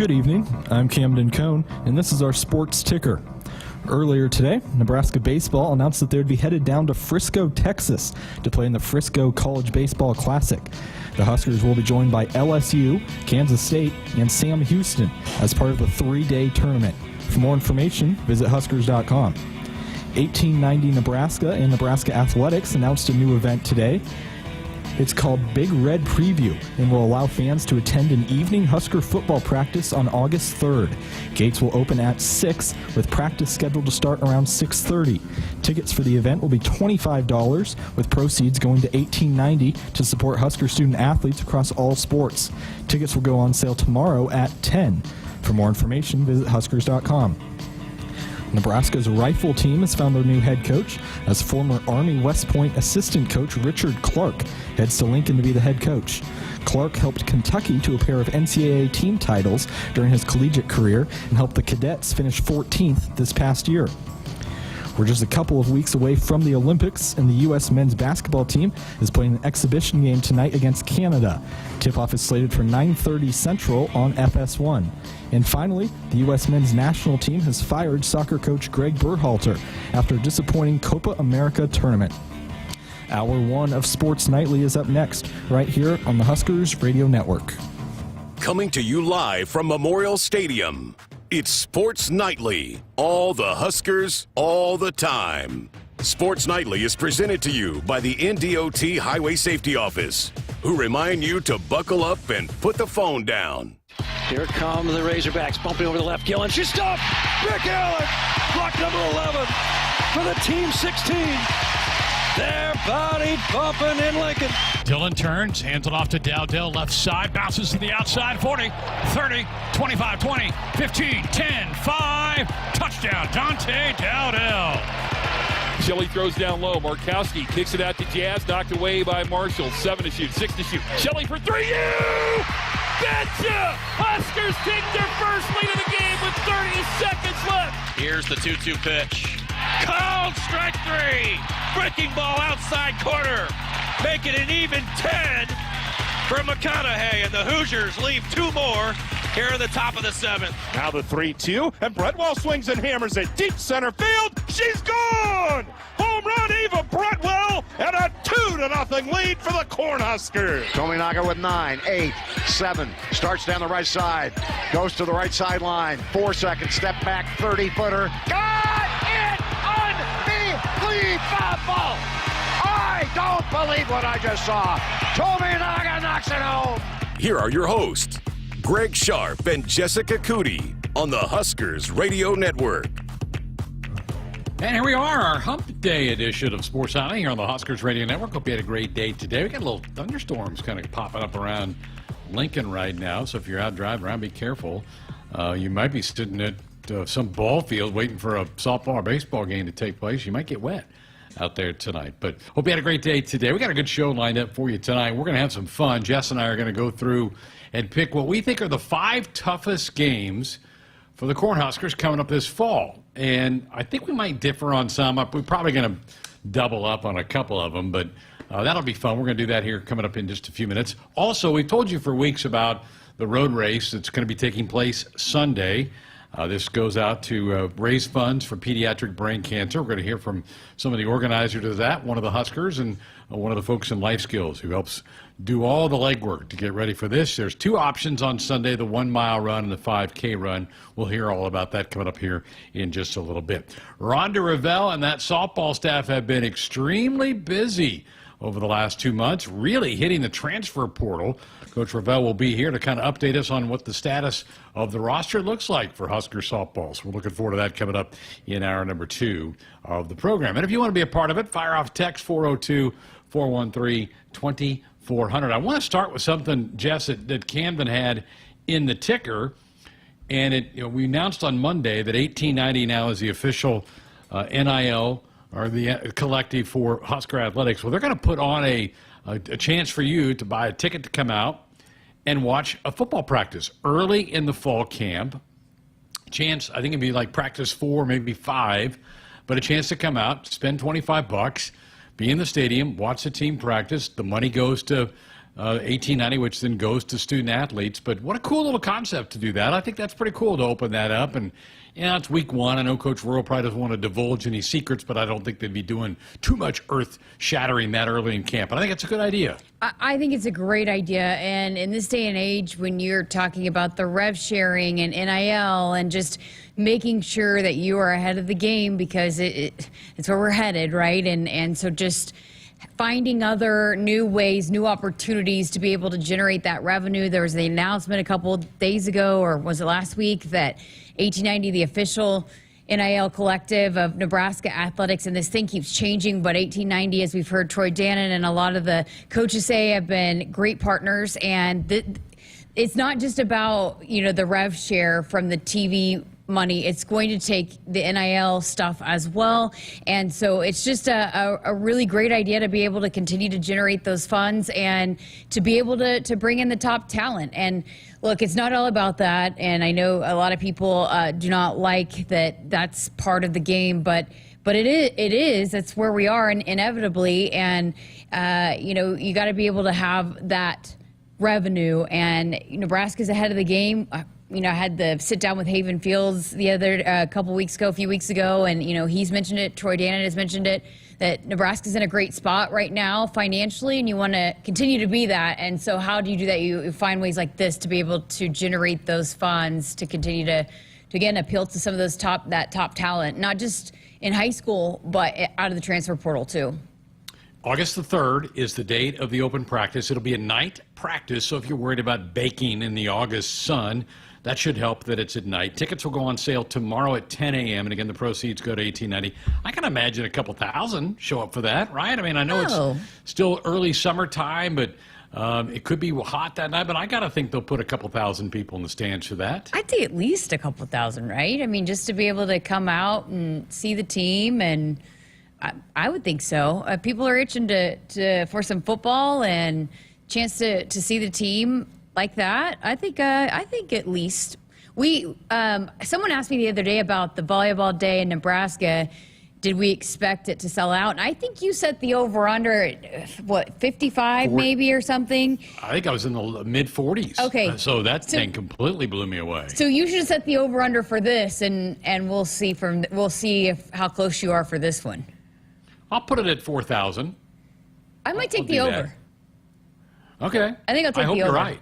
Good evening, I'm Camden Cohn, and this is our Sports Ticker. Earlier today, Nebraska Baseball announced that they would be headed down to Frisco, Texas to play in the Frisco College Baseball Classic. The Huskers will be joined by LSU, Kansas State, and Sam Houston as part of the three-day tournament. For more information, visit Huskers.com. 1890 Nebraska and Nebraska Athletics announced a new event today. It's called Big Red Preview and will allow fans to attend an evening Husker football practice on August 3rd. Gates will open at 6 with practice scheduled to start around 6:30. Tickets for the event will be $25 with proceeds going to 1890 to support Husker student athletes across all sports. Tickets will go on sale tomorrow at 10. For more information, visit Huskers.com. Nebraska's rifle team has found their new head coach as former Army West Point assistant coach Richard Clark heads to Lincoln to be the head coach. Clark helped Kentucky to a pair of NCAA team titles during his collegiate career and helped the Cadets finish 14th this past year. We're just a couple of weeks away from the Olympics, and the U.S. men's basketball team is playing an exhibition game tonight against Canada. Tip-off is slated for 9:30 Central on FS1. And finally, the U.S. men's national team has fired soccer coach Greg Berhalter after a disappointing Copa America tournament. Hour 1 of Sports Nightly is up next, right here on the Huskers Radio Network. Coming to you live from Memorial Stadium, it's Sports Nightly. All the Huskers, all the time. Sports Nightly is presented to you by the NDOT Highway Safety Office, who remind you to buckle up and put the phone down. Here come the Razorbacks, bumping over the left. Gillen, she's stopped. Rick Allen, block number 11 for the team 16. They're body bumping in Lincoln. Dillon turns, hands it off to Dowdell, left side, bounces to the outside, 40, 30, 25, 20, 15, 10, 5, touchdown, Dante Dowdell. Shelley throws down low. Markowski kicks it out to Jazz, knocked away by Marshall. 7 to shoot, 6 to shoot. Shelley for 3. You betcha! Huskers take their first lead of the game with 30 seconds left. Here's the 2-2 pitch. Called strike 3. Breaking ball outside corner. Make it an even 10 for McConaughey, and the Hoosiers leave 2 more here in the top of the 7th. Now the 3-2, and Bretwell swings and hammers it deep center field. She's gone! Home run, Eva Bretwell, and a 2-0 lead for the Cornhuskers. Tominaga with 9, 8, 7, starts down the right side, goes to the right sideline, 4 seconds, step back, 30-footer. Got it! Unbelievable! I don't believe what I just saw. Tominaga knocks it home. Here are your hosts, Greg Sharpe and Jessica Coody on the Huskers Radio Network. And here we are, our Hump Day edition of Sports Nightly here on the Huskers Radio Network. Hope you had a great day today. We got a little thunderstorms kind of popping up around Lincoln right now, so if you're out driving around, be careful. You might be sitting at some ball field waiting for a softball or baseball game to take place. You might get wet out there tonight. But hope you had a great day today. We got a good show lined up for you tonight. We're going to have some fun. Jess and I are going to go through and pick what we think are the 5 toughest games for the Cornhuskers coming up this fall. And I think we might differ on some. We're probably going to double up on a couple of them, but that'll be fun. We're going to do that here coming up in just a few minutes. Also, we've told you for weeks about the road race that's going to be taking place Sunday. This goes out to raise funds for pediatric brain cancer. We're going to hear from some of the organizers of that, one of the Huskers and one of the folks in Life Skills who helps do all the legwork to get ready for this. There's 2 options on Sunday, the 1-mile run and the 5K run. We'll hear all about that coming up here in just a little bit. Ronda Revelle and that softball staff have been extremely busy over the last 2 months, really hitting the transfer portal. Coach Revelle will be here to kind of update us on what the status of the roster looks like for Husker softball. So we're looking forward to that coming up in hour number 2 of the program. And if you want to be a part of it, fire off text 402-413-2400. I want to start with something, Jess, that Camden had in the ticker. And we announced on Monday that 1890 now is the official NIL or the collective for Husker Athletics. Well, they're going to put on a chance for you to buy a ticket to come out and watch a football practice early in the fall camp. Chance, I think it'd be like practice 4, maybe 5, but a chance to come out, spend $25, be in the stadium, watch the team practice. The money goes to $18.90, which then goes to student athletes. But what a cool little concept to do that. I think that's pretty cool to open that up. And, it's week one. I know Coach Rural probably doesn't want to divulge any secrets, but I don't think they'd be doing too much earth-shattering that early in camp. But I think it's a good idea. I think it's a great idea. And in this day and age, when you're talking about the rev sharing and NIL and just making sure that you are ahead of the game, because it's where we're headed, right? And so just finding other new ways, new opportunities to be able to generate that revenue. There was the announcement a couple of days ago, or was it last week, that 1890, the official NIL collective of Nebraska Athletics, and this thing keeps changing, but 1890, as we've heard Troy Dannon and a lot of the coaches say, have been great partners. And it's not just about, the rev share from the TV money. It's going to take the NIL stuff as well. And so it's just a really great idea to be able to continue to generate those funds and to be able to bring in the top talent. And look, it's not all about that. And I know a lot of people do not like that that's part of the game, but it is. That's where we are, and inevitably. And, you got to be able to have that revenue. And Nebraska's ahead of the game. I had the sit down with Haven Fields a few weeks ago, and he's mentioned it. Troy Dannon has mentioned it, that Nebraska's in a great spot right now financially, and you want to continue to be that. And so, how do you do that? You find ways like this to be able to generate those funds to continue to again appeal to some of those top talent, not just in high school, but out of the transfer portal too. August the 3rd is the date of the open practice. It'll be a night practice, so if you're worried about baking in the August sun, that should help that it's at night. Tickets will go on sale tomorrow at 10 a.m., and again, the proceeds go to 1890. I can imagine a couple thousand show up for that, right? I mean, I know it's still early summertime, but it could be hot that night, but I got to think they'll put a couple thousand people in the stands for that. I'd say at least a couple thousand, right? I mean, just to be able to come out and see the team, and I would think so. People are itching for some football and chance to see the team like that. I think at least someone asked me the other day about the volleyball day in Nebraska. Did we expect it to sell out? And I think you set the over-under at, 55 maybe or something? I think I was in the mid-40s. Okay. So that thing completely blew me away. So you should set the over-under for this, and we'll see how close you are for this one. I'll put it at 4,000. I might take the over. Okay. I think I'll take the over. I hope you're right.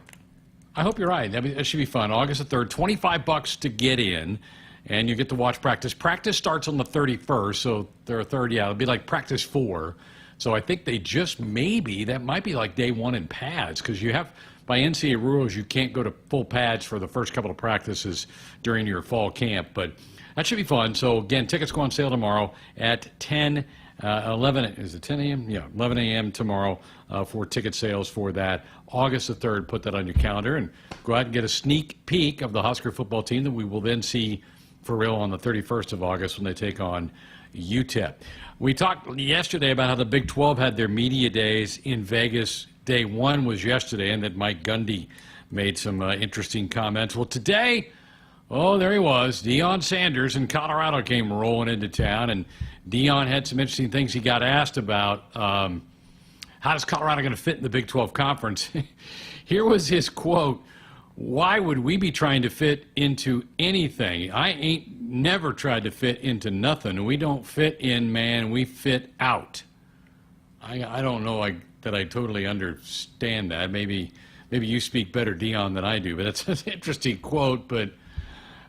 I hope you're right. I mean, that should be fun. August the 3rd, $25 to get in, and you get to watch practice. Practice starts on the 31st, so they're a third. Yeah, it'll be like practice 4. So I think they just that might be like day 1 in pads, because you have, by NCAA rules, you can't go to full pads for the first couple of practices during your fall camp. But that should be fun. So again, tickets go on sale tomorrow at 11, is it 10 a.m.? Yeah, 11 a.m. tomorrow for ticket sales for that. August the 3rd, put that on your calendar and go out and get a sneak peek of the Husker football team that we will then see for real on the 31st of August when they take on UTEP. We talked yesterday about how the Big 12 had their media days in Vegas. Day 1 was yesterday, and that Mike Gundy made some interesting comments. Well, today, there he was. Deion Sanders in Colorado came rolling into town, and Deion had some interesting things he got asked about. How is Colorado going to fit in the Big 12 Conference? Here was his quote: "Why would we be trying to fit into anything? I ain't never tried to fit into nothing. We don't fit in, man. We fit out." I don't know that I totally understand that. Maybe you speak better, Deion, than I do, but it's an interesting quote. But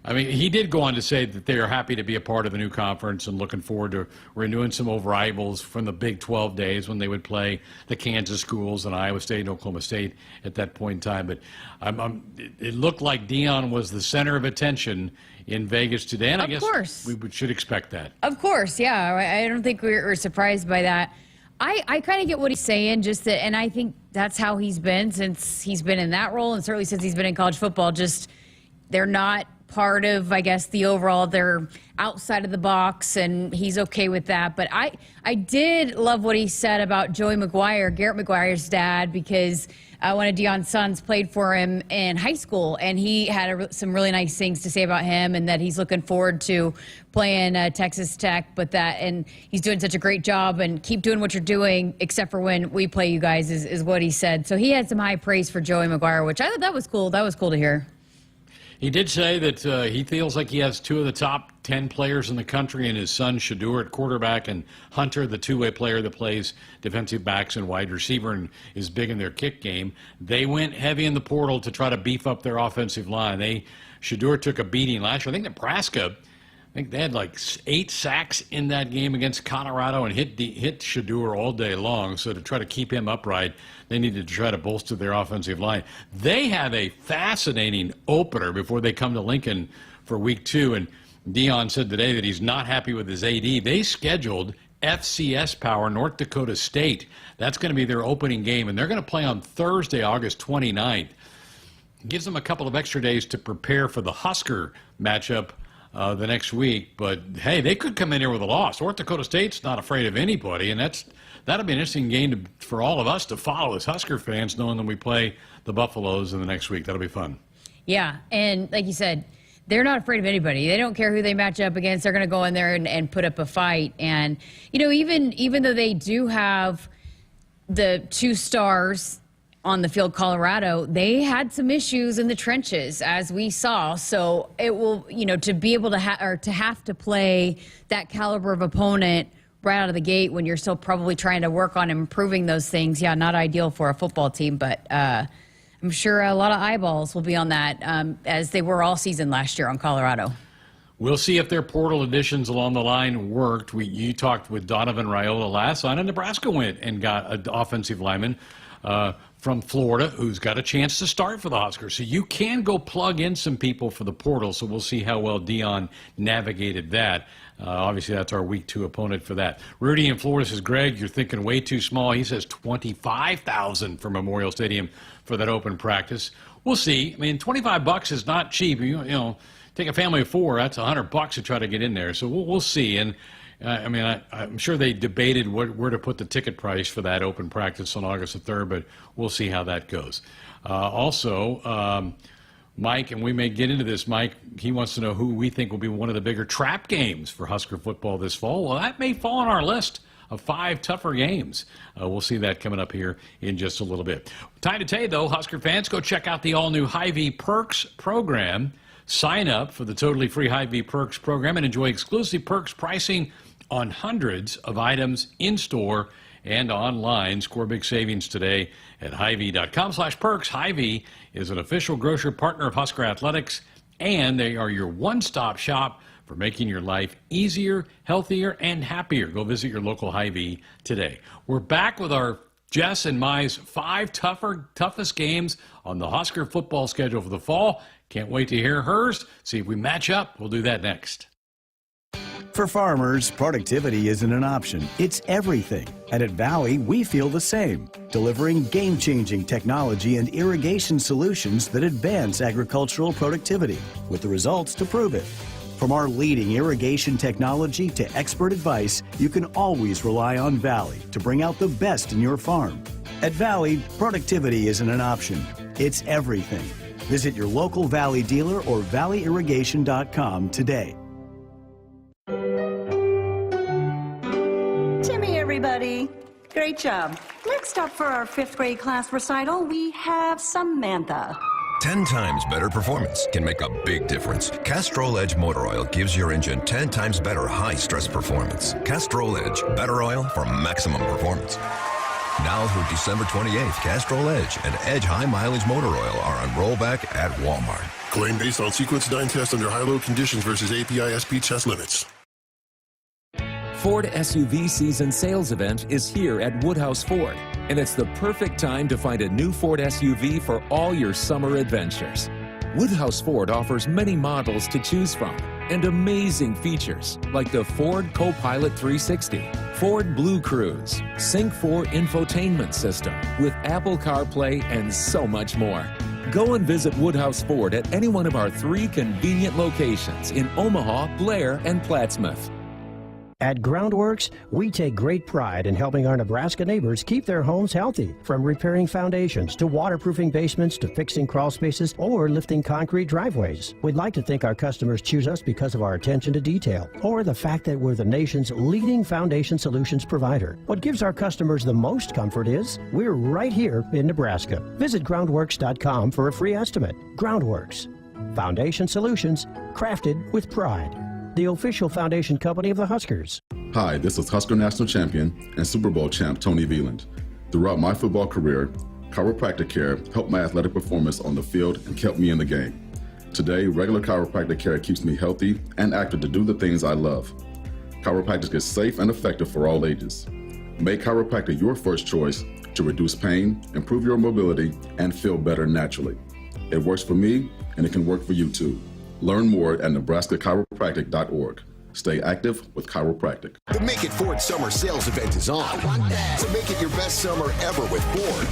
I mean, he did go on to say that they are happy to be a part of the new conference and looking forward to renewing some old rivals from the Big 12 days when they would play the Kansas schools and Iowa State and Oklahoma State at that point in time. But it looked like Deion was the center of attention in Vegas today, and I guess we should expect that. Of course, yeah. I don't think we're surprised by that. I kind of get what he's saying, and I think that's how he's been since he's been in that role, and certainly since he's been in college football. Just they're not part of, I guess, the overall, they're outside of the box, and he's okay with that. But I did love what he said about Joey McGuire, Garrett McGuire's dad, because one of Deion's sons played for him in high school, and he had some really nice things to say about him, and that he's looking forward to playing Texas Tech, and he's doing such a great job, and keep doing what you're doing, except for when we play you guys, is what he said. So he had some high praise for Joey McGuire, which I thought that was cool. That was cool to hear. He did say that he feels like he has 2 of the top 10 players in the country, and his son Shedeur at quarterback, and Hunter, the two-way player that plays defensive backs and wide receiver and is big in their kick game. They went heavy in the portal to try to beef up their offensive line. Shedeur took a beating last year. I think Nebraska, they had like 8 sacks in that game against Colorado and hit Shedeur all day long. So to try to keep him upright, they needed to try to bolster their offensive line. They have a fascinating opener before they come to Lincoln for week 2. And Deion said today that he's not happy with his AD. They scheduled FCS Power, North Dakota State. That's going to be their opening game. And they're going to play on Thursday, August 29th. Gives them a couple of extra days to prepare for the Husker matchup the next week. But, hey, they could come in here with a loss. North Dakota State's not afraid of anybody, and that'll be an interesting game for all of us to follow as Husker fans, knowing that we play the Buffaloes in the next week. That'll be fun. Yeah, and like you said, they're not afraid of anybody. They don't care who they match up against. They're going to go in there and put up a fight. And, even though they do have the 2 stars on the field, Colorado, they had some issues in the trenches, as we saw. So it will, to be able to have to play that caliber of opponent right out of the gate when you're still probably trying to work on improving those things. Yeah, not ideal for a football team, but I'm sure a lot of eyeballs will be on that, as they were all season last year on Colorado. We'll see if their portal additions along the line worked. You talked with Donovan Raiola last night, and Nebraska went and got an offensive lineman from Florida who's got a chance to start for the Huskers. So you can go plug in some people for the portal, so we'll see how well Deion navigated that. Obviously, that's our week 2 opponent for that. Rudy in Florida says, Greg, you're thinking way too small. He says $25,000 for Memorial Stadium for that open practice. We'll see. I mean, $25 is not cheap. Take a family of 4, that's $100 to try to get in there. So we'll see. And I'm sure they debated where to put the ticket price for that open practice on August the 3rd, but we'll see how that goes. Also, Mike, and we may get into this, Mike, he wants to know who we think will be one of the bigger trap games for Husker football this fall. Well, that may fall on our list of 5 tougher games. We'll see that coming up here in just a little bit. Time to tell you, though, Husker fans, go check out the all-new Hy-Vee Perks program. Sign up for the totally free Hy-Vee Perks program and enjoy exclusive perks pricing on hundreds of items in-store and online. Score big savings today at Hy-Vee.com/perks. Hy-Vee is an official grocer partner of Husker Athletics, and they are your one-stop shop for making your life easier, healthier, and happier. Go visit your local Hy-Vee today. We're back with our Jess and Mai's 5 toughest games on the Husker football schedule for the fall. Can't wait to hear hers. See if we match up. We'll do that next. For farmers, productivity isn't an option, it's everything. And at Valley, we feel the same, delivering game-changing technology and irrigation solutions that advance agricultural productivity, with the results to prove it. From our leading irrigation technology to expert advice, you can always rely on Valley to bring out the best in your farm. At Valley, productivity isn't an option, it's everything. Visit your local Valley dealer or valleyirrigation.com today. Everybody, great job. Next up for our 5th grade class recital, we have Samantha. 10 times better performance can make a big difference. Castrol Edge Motor Oil gives your engine 10 times better high-stress performance. Castrol Edge, better oil for maximum performance. Now through December 28th, Castrol Edge and Edge High Mileage Motor Oil are on rollback at Walmart. Claim based on sequence 9 test under high-load conditions versus API SP test limits. Ford SUV season sales event is here at Woodhouse Ford, and it's the perfect time to find a new Ford SUV for all your summer adventures. Woodhouse Ford offers many models to choose from and amazing features like the Ford Co-Pilot 360, Ford Blue Cruise, Sync 4 infotainment system with Apple CarPlay, and so much more. Go and visit Woodhouse Ford at any one of our 3 convenient locations in Omaha, Blair, and Plattsmouth. At Groundworks, we take great pride in helping our Nebraska neighbors keep their homes healthy. From repairing foundations to waterproofing basements to fixing crawl spaces or lifting concrete driveways. We'd like to think our customers choose us because of our attention to detail or the fact that we're the nation's leading foundation solutions provider. What gives our customers the most comfort is we're right here in Nebraska. Visit groundworks.com for a free estimate. Groundworks. Foundation solutions crafted with pride. The official foundation company of the Huskers. Hi, this is Husker National Champion and Super Bowl champ Tony Veland. Throughout my football career, chiropractic care helped my athletic performance on the field and kept me in the game. Today, regular chiropractic care keeps me healthy and active to do the things I love. Chiropractic is safe and effective for all ages. Make chiropractic your first choice to reduce pain, improve your mobility, and feel better naturally. It works for me, and it can work for you too. Learn more at nebraska-chiropractic.org. Stay active with chiropractic. The Make It Ford Summer Sales Event is on. So make it your best summer ever with Ford.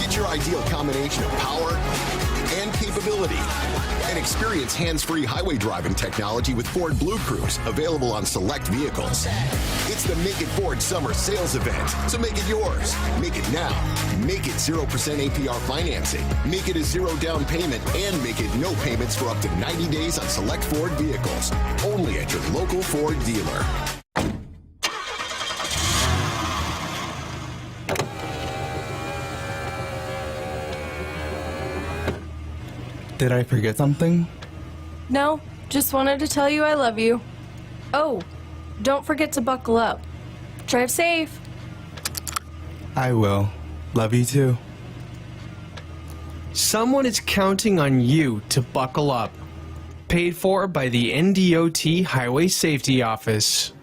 Get your ideal combination of power and capability. And experience hands-free highway driving technology with Ford Blue Cruise, available on select vehicles. It's the Make It Ford Summer Sales Event, so make it yours. Make it now. Make it 0% APR financing. Make it a 0 down payment, and make it no payments for up to 90 days on select Ford vehicles. Only at your local Ford dealer. Did I forget something? No, just wanted to tell you I love you. Oh, don't forget to buckle up. Drive safe. I will. Love you too. Someone is counting on you to buckle up. Paid for by the NDOT Highway Safety Office.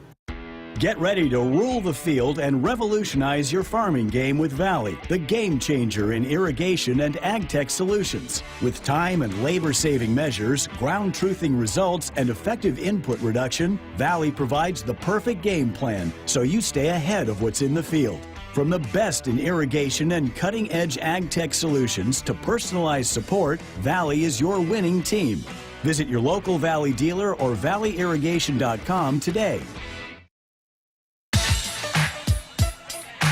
Get ready to rule the field and revolutionize your farming game with Valley, the game changer in irrigation and ag tech solutions. With time and labor-saving measures, ground truthing results, and effective input reduction, Valley provides the perfect game plan so you stay ahead of what's in the field. From the best in irrigation and cutting-edge ag tech solutions to personalized support, Valley is your winning team. Visit your local Valley dealer or valleyirrigation.com today.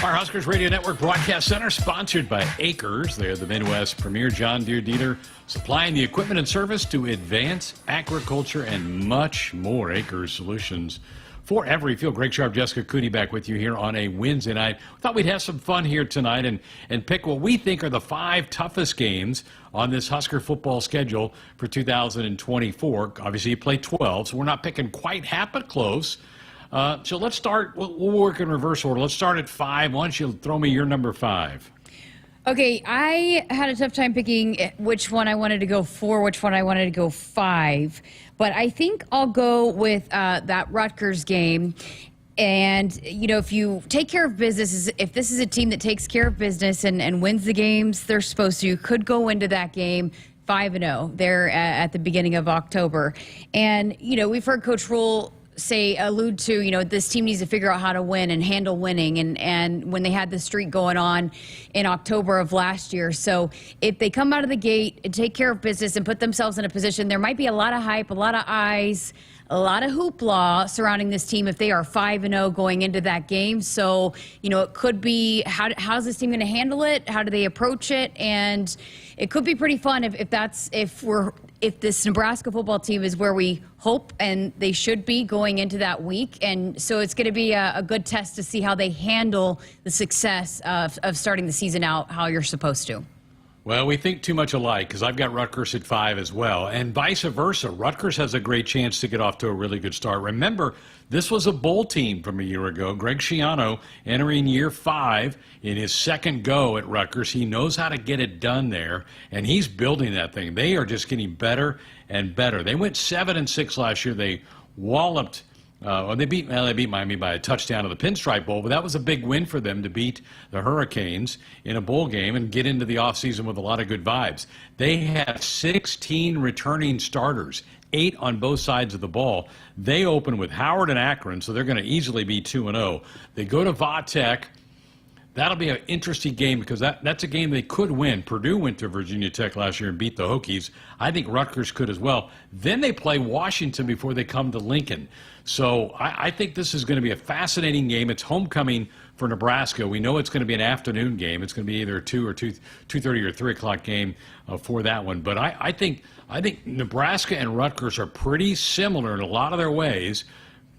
Our Huskers Radio Network Broadcast Center, sponsored by Akrs. They're the Midwest premier John Deere dealer, supplying the equipment and service to advance agriculture and much more. Akrs solutions for every field. Greg Sharpe, Jessica Coody back with you here on a Wednesday night. We thought we'd have some fun here tonight and pick what we think are the 5 toughest games on this Husker football schedule for 2024. Obviously, you play 12, so we're not picking quite half, but close. So let's start. We'll work in reverse order. Let's start at 5. Why don't you throw me your number 5? Okay, I had a tough time picking which one I wanted to go 4, which one I wanted to go 5. But I think I'll go with that Rutgers game. And, you know, if you take care of business, if this is a team that takes care of business and wins the games they're supposed to, you could go into that game 5-0 there at the beginning of October. And, you know, we've heard Coach Rule allude to, you know, this team needs to figure out how to win and handle winning, and when they had the streak going on in October of last year. So if they come out of the gate and take care of business and put themselves in a position, there might be a lot of hype, a lot of eyes, a lot of hoopla surrounding this team if they are 5-0 going into that game. So, you know, it could be, how's this team going to handle it? How do they approach it? And it could be pretty fun if this Nebraska football team is where we hope and they should be going into that week. And so it's going to be a good test to see how they handle the success of starting the season out how you're supposed to. Well, we think too much alike because I've got Rutgers at 5 as well. And vice versa. Rutgers has a great chance to get off to a really good start. Remember, this was a bowl team from a year ago. Greg Schiano entering year 5 in his second go at Rutgers. He knows how to get it done there, and he's building that thing. They are just getting better and better. They went 7-6 last year. They walloped. They beat Miami by a touchdown to the Pinstripe Bowl, but that was a big win for them to beat the Hurricanes in a bowl game and get into the offseason with a lot of good vibes. They have 16 returning starters, 8 on both sides of the ball. They open with Howard and Akron, so they're going to easily be 2-0. They go to Va Tech. that'll be an interesting game because that's a game they could win. Purdue went to Virginia Tech last year and beat the Hokies. I think Rutgers could as well. Then they play Washington before they come to Lincoln. So I think this is going to be a fascinating game. It's homecoming for Nebraska. We know it's going to be an afternoon game. It's going to be either a 2:30 or 3 o'clock game for that one. But I think Nebraska and Rutgers are pretty similar in a lot of their ways,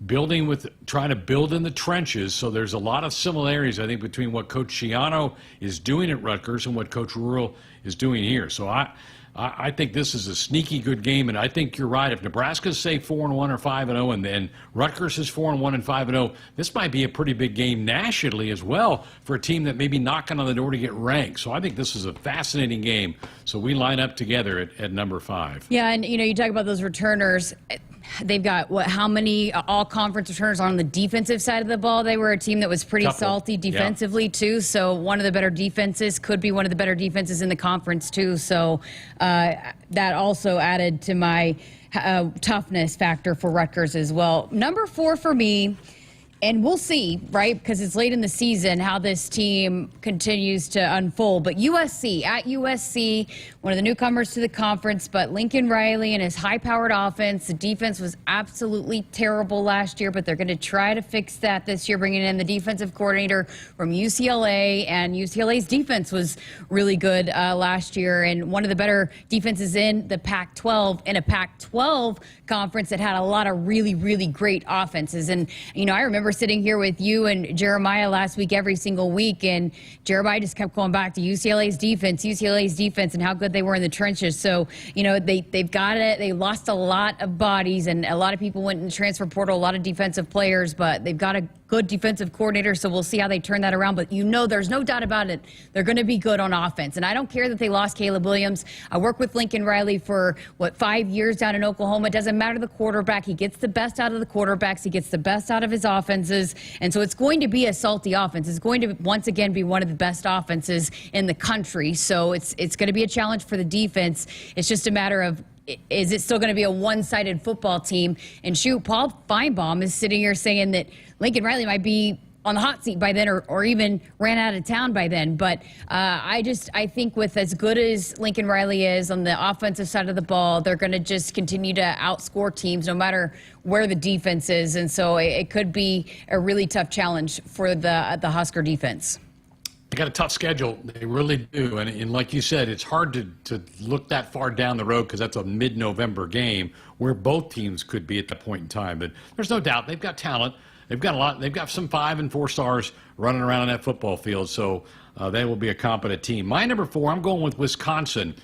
trying to build in the trenches. So there's a lot of similarities, I think, between what Coach Schiano is doing at Rutgers and what Coach Rural is doing here. So I think this is a sneaky good game, and I think you're right. If Nebraska's, say, 4-1 or 5-0, and then Rutgers is 4-1 and 5-0, this might be a pretty big game nationally as well for a team that may be knocking on the door to get ranked. So I think this is a fascinating game. So we line up together at number 5. Yeah, and you talk about those returners. They've got how many all-conference returners on the defensive side of the ball? They were a team that was pretty salty defensively, too. So one of the better defenses, could be one of the better defenses in the conference, too. So that also added to my toughness factor for Rutgers as well. Number 4 for me, and we'll see, right, because it's late in the season, how this team continues to unfold. But at USC, one of the newcomers to the conference, but Lincoln Riley and his high-powered offense, the defense was absolutely terrible last year, but they're going to try to fix that this year, bringing in the defensive coordinator from UCLA, and UCLA's defense was really good last year, and one of the better defenses in the Pac-12, in a Pac-12 conference that had a lot of really, really great offenses. And, I remember sitting here with you and Jeremiah last week every single week, and Jeremiah just kept going back to UCLA's defense, and how good they were in the trenches. So, they've got it. They lost a lot of bodies, and a lot of people went in the transfer portal, a lot of defensive players, but they've got a good defensive coordinator, so we'll see how they turn that around. But there's no doubt about it, they're going to be good on offense. And I don't care that they lost Caleb Williams. I worked with Lincoln Riley for, 5 years down in Oklahoma. It doesn't matter the quarterback. He gets the best out of the quarterbacks. He gets the best out of his offenses. And so it's going to be a salty offense. It's going to, once again, be one of the best offenses in the country. So it's going to be a challenge for the defense. It's just a matter of, is it still going to be a one-sided football team? And shoot, Paul Feinbaum is sitting here saying that Lincoln Riley might be on the hot seat by then, or even ran out of town by then. But I think with as good as Lincoln Riley is on the offensive side of the ball, they're going to just continue to outscore teams no matter where the defense is. And so it could be a really tough challenge for the Husker defense. They got a tough schedule. They really do. And like you said, it's hard to look that far down the road because that's a mid-November game where both teams could be at that point in time. But there's no doubt they've got talent. They've got a lot. They've got some 5 and 4 stars running around on that football field. So they will be a competent team. My number 4, I'm going with Wisconsin.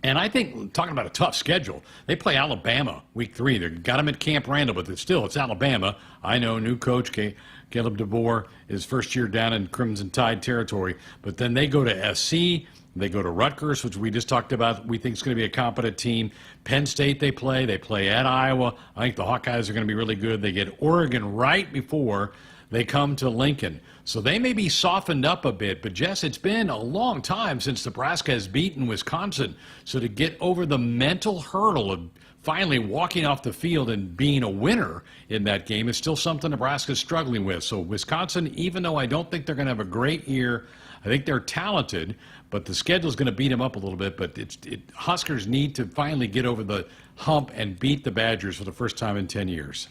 And I think, talking about a tough schedule, they play Alabama week 3. They've got them at Camp Randall, but it's Alabama. I know, new coach, Caleb DeBoer, his first year down in Crimson Tide territory. But then they go to SC. They go to Rutgers, which we just talked about. We think is going to be a competent team. Penn State they play at Iowa. I think the Hawkeyes are going to be really good. They get Oregon right before they come to Lincoln. So they may be softened up a bit. But, Jess, it's been a long time since Nebraska has beaten Wisconsin. So to get over the mental hurdle of finally walking off the field and being a winner in that game is still something Nebraska's struggling with. So Wisconsin, even though I don't think they're going to have a great year, I think they're talented, but the schedule's going to beat them up a little bit. But Huskers need to finally get over the hump and beat the Badgers for the first time in 10 years.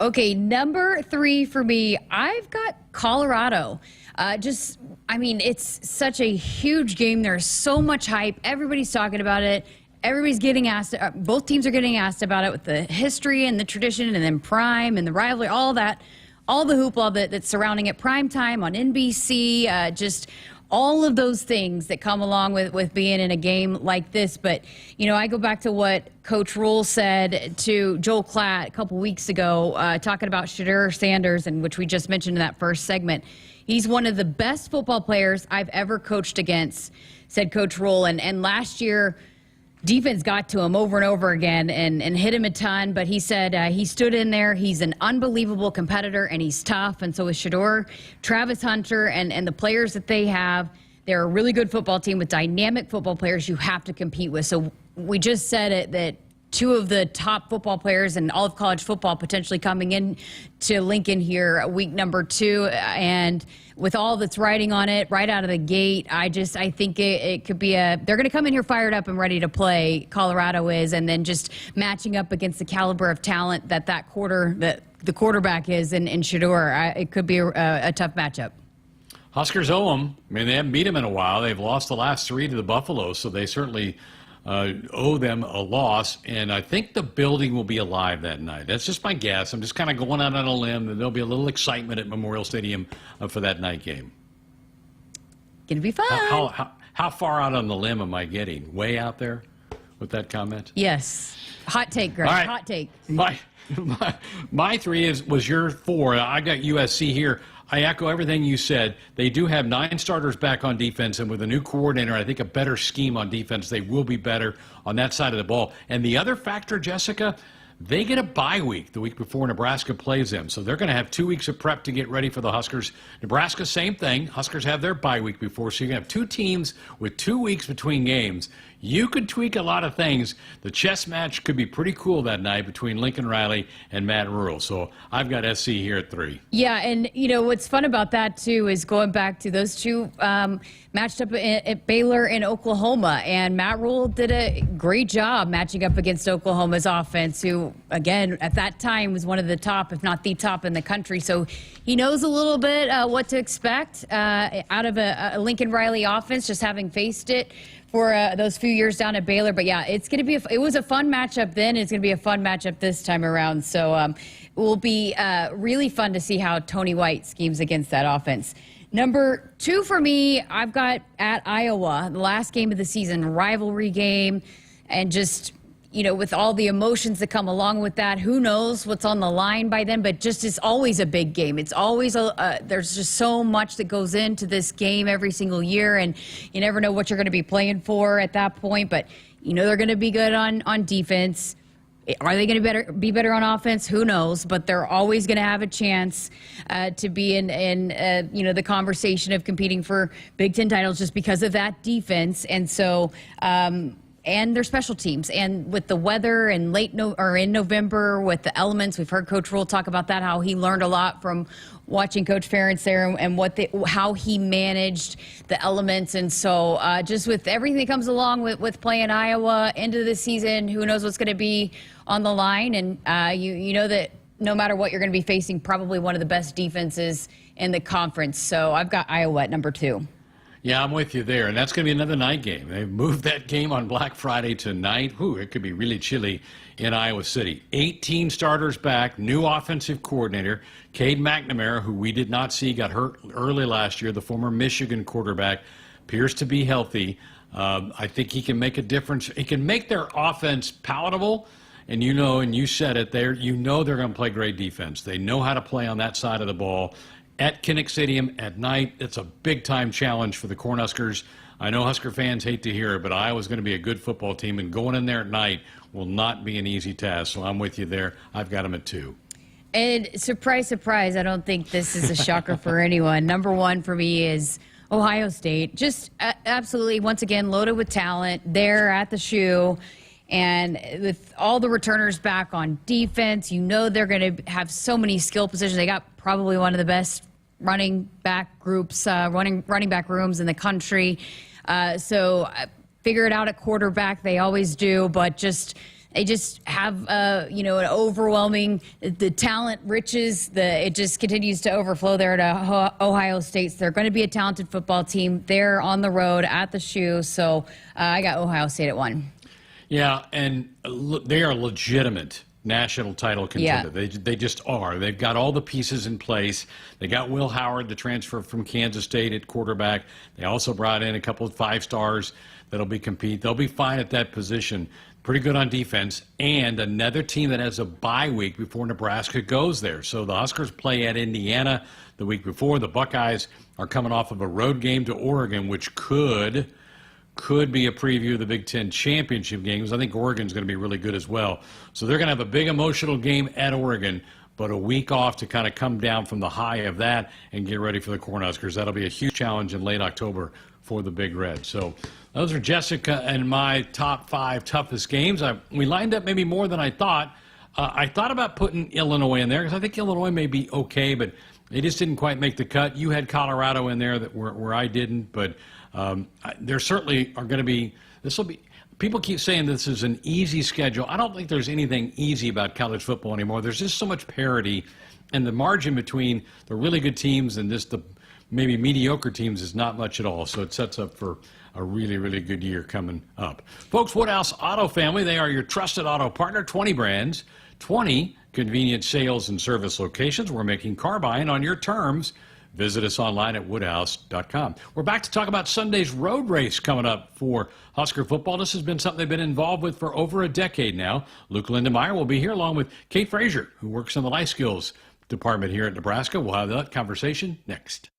Okay, number 3 for me, I've got Colorado. It's such a huge game. There's so much hype. Everybody's talking about it. Everybody's getting asked, both teams are getting asked about it with the history and the tradition and then prime and the rivalry, all that, all the hoopla that's surrounding it, prime time on NBC, just all of those things that come along with being in a game like this. But, I go back to what Coach Rule said to Joel Klatt a couple weeks ago, talking about Shedeur Sanders, and which we just mentioned in that first segment. He's one of the best football players I've ever coached against, said Coach Rule. And last year, defense got to him over and over again and hit him a ton, but he said he stood in there. He's an unbelievable competitor, and he's tough. And so is Shedeur, Travis Hunter, and the players that they have. They're a really good football team with dynamic football players you have to compete with. So we just said it that two of the top football players in all of college football potentially coming in to Lincoln here week number 2. And with all that's riding on it right out of the gate, I think it could be they're going to come in here fired up and ready to play. Colorado is, and then just matching up against the caliber of talent that the quarterback is in Shedeur. It could be a tough matchup. Huskers owe them. I mean, they haven't beat them in a while. They've lost the last 3 to the Buffaloes, so they certainly owe them a loss. And I think the building will be alive that night. That's just my guess. I'm just kind of going out on a limb that there'll be a little excitement at Memorial Stadium for that night game. Gonna be fun. How far out on the limb am I getting? Way out there with that comment? Yes. Hot take, Greg. Right. Hot take. My 3 was your 4. I got USC here. I echo everything you said. They do have 9 starters back on defense, and with a new coordinator, I think a better scheme on defense, they will be better on that side of the ball. And the other factor, Jessica, they get a bye week the week before Nebraska plays them. So they're going to have 2 weeks of prep to get ready for the Huskers. Nebraska, same thing. Huskers have their bye week before. So you're going to have 2 teams with 2 weeks between games. You could tweak a lot of things. The chess match could be pretty cool that night between Lincoln Riley and Matt Rule. So I've got SC here at 3. Yeah, and what's fun about that too is going back to those 2 matched up at Baylor and Oklahoma, and Matt Rule did a great job matching up against Oklahoma's offense, who again at that time was one of the top, if not the top in the country. So he knows a little bit what to expect out of a Lincoln Riley offense, just having faced it for those few years down at Baylor. But yeah, it's going to be it was a fun matchup then. It's going to be a fun matchup this time around. So it will be really fun to see how Tony White schemes against that offense. Number 2 for me, I've got at Iowa, the last game of the season, rivalry game, and just with all the emotions that come along with that, who knows what's on the line by then, but just it's always a big game. It's always there's just so much that goes into this game every single year, and you never know what you're going to be playing for at that point, but they're going to be good on defense. Are they going to be better on offense? Who knows? But they're always going to have a chance to be in the conversation of competing for Big Ten titles just because of that defense. And so and their special teams, and with the weather and in November with the elements, we've heard Coach Rule talk about that, how he learned a lot from watching Coach Ferentz there and how he managed the elements. And so just with everything that comes along with playing Iowa into the season, who knows what's going to be on the line. And you know that no matter what, you're going to be facing probably one of the best defenses in the conference. So I've got Iowa at number 2. Yeah, I'm with you there, and that's going to be another night game. They've moved that game on Black Friday tonight. Whew, it could be really chilly in Iowa City. 18 starters back, new offensive coordinator, Cade McNamara, who we did not see, got hurt early last year, the former Michigan quarterback, appears to be healthy. I think he can make a difference. He can make their offense palatable, and you said it there, they're going to play great defense. They know how to play on that side of the ball. At Kinnick Stadium at night, it's a big-time challenge for the Cornhuskers. I know Husker fans hate to hear it, but Iowa's going to be a good football team, and going in there at night will not be an easy task. So I'm with you there. I've got them at 2. And surprise, surprise, I don't think this is a shocker for anyone. Number 1 for me is Ohio State. Just absolutely, once again, loaded with talent there at the shoe. And with all the returners back on defense, they're going to have so many skill positions. They got probably one of the best running back groups, running back rooms in the country. So figure it out at quarterback. They always do, but they just have an overwhelming the talent riches. It just continues to overflow there to Ohio State. So they're going to be a talented football team. They're on the road at the shoe. So I got Ohio State at 1. Yeah, and they are legitimate national title contender. Yeah. They just are. They've got all the pieces in place. They got Will Howard, the transfer from Kansas State at quarterback. They also brought in a couple of 5-stars that'll compete. They'll be fine at that position. Pretty good on defense. And another team that has a bye week before Nebraska goes there. So the Huskers play at Indiana the week before. The Buckeyes are coming off of a road game to Oregon, which could be a preview of the Big Ten championship games. I think Oregon's going to be really good as well. So they're going to have a big emotional game at Oregon, but a week off to kind of come down from the high of that and get ready for the Cornhuskers. That'll be a huge challenge in late October for the Big Red. So those are Jessica and my top 5 toughest games. We lined up maybe more than I thought. I thought about putting Illinois in there because I think Illinois may be okay, but they just didn't quite make the cut. You had Colorado in there where I didn't, but there certainly are going to be – this will be – people keep saying this is an easy schedule. I don't think there's anything easy about college football anymore. There's just so much parity, and the margin between the really good teams and just the maybe mediocre teams is not much at all. So it sets up for a really, really good year coming up. Folks, Woodhouse Auto Family, they are your trusted auto partner. 20 brands, 20 convenient sales and service locations. We're making car buying on your terms. Visit us online at woodhouse.com. We're back to talk about Sunday's road race coming up for Husker football. This has been something they've been involved with for over a decade now. Luke Lindenmeyer will be here along with Kate Frazier, who works in the life skills department here at Nebraska. We'll have that conversation next.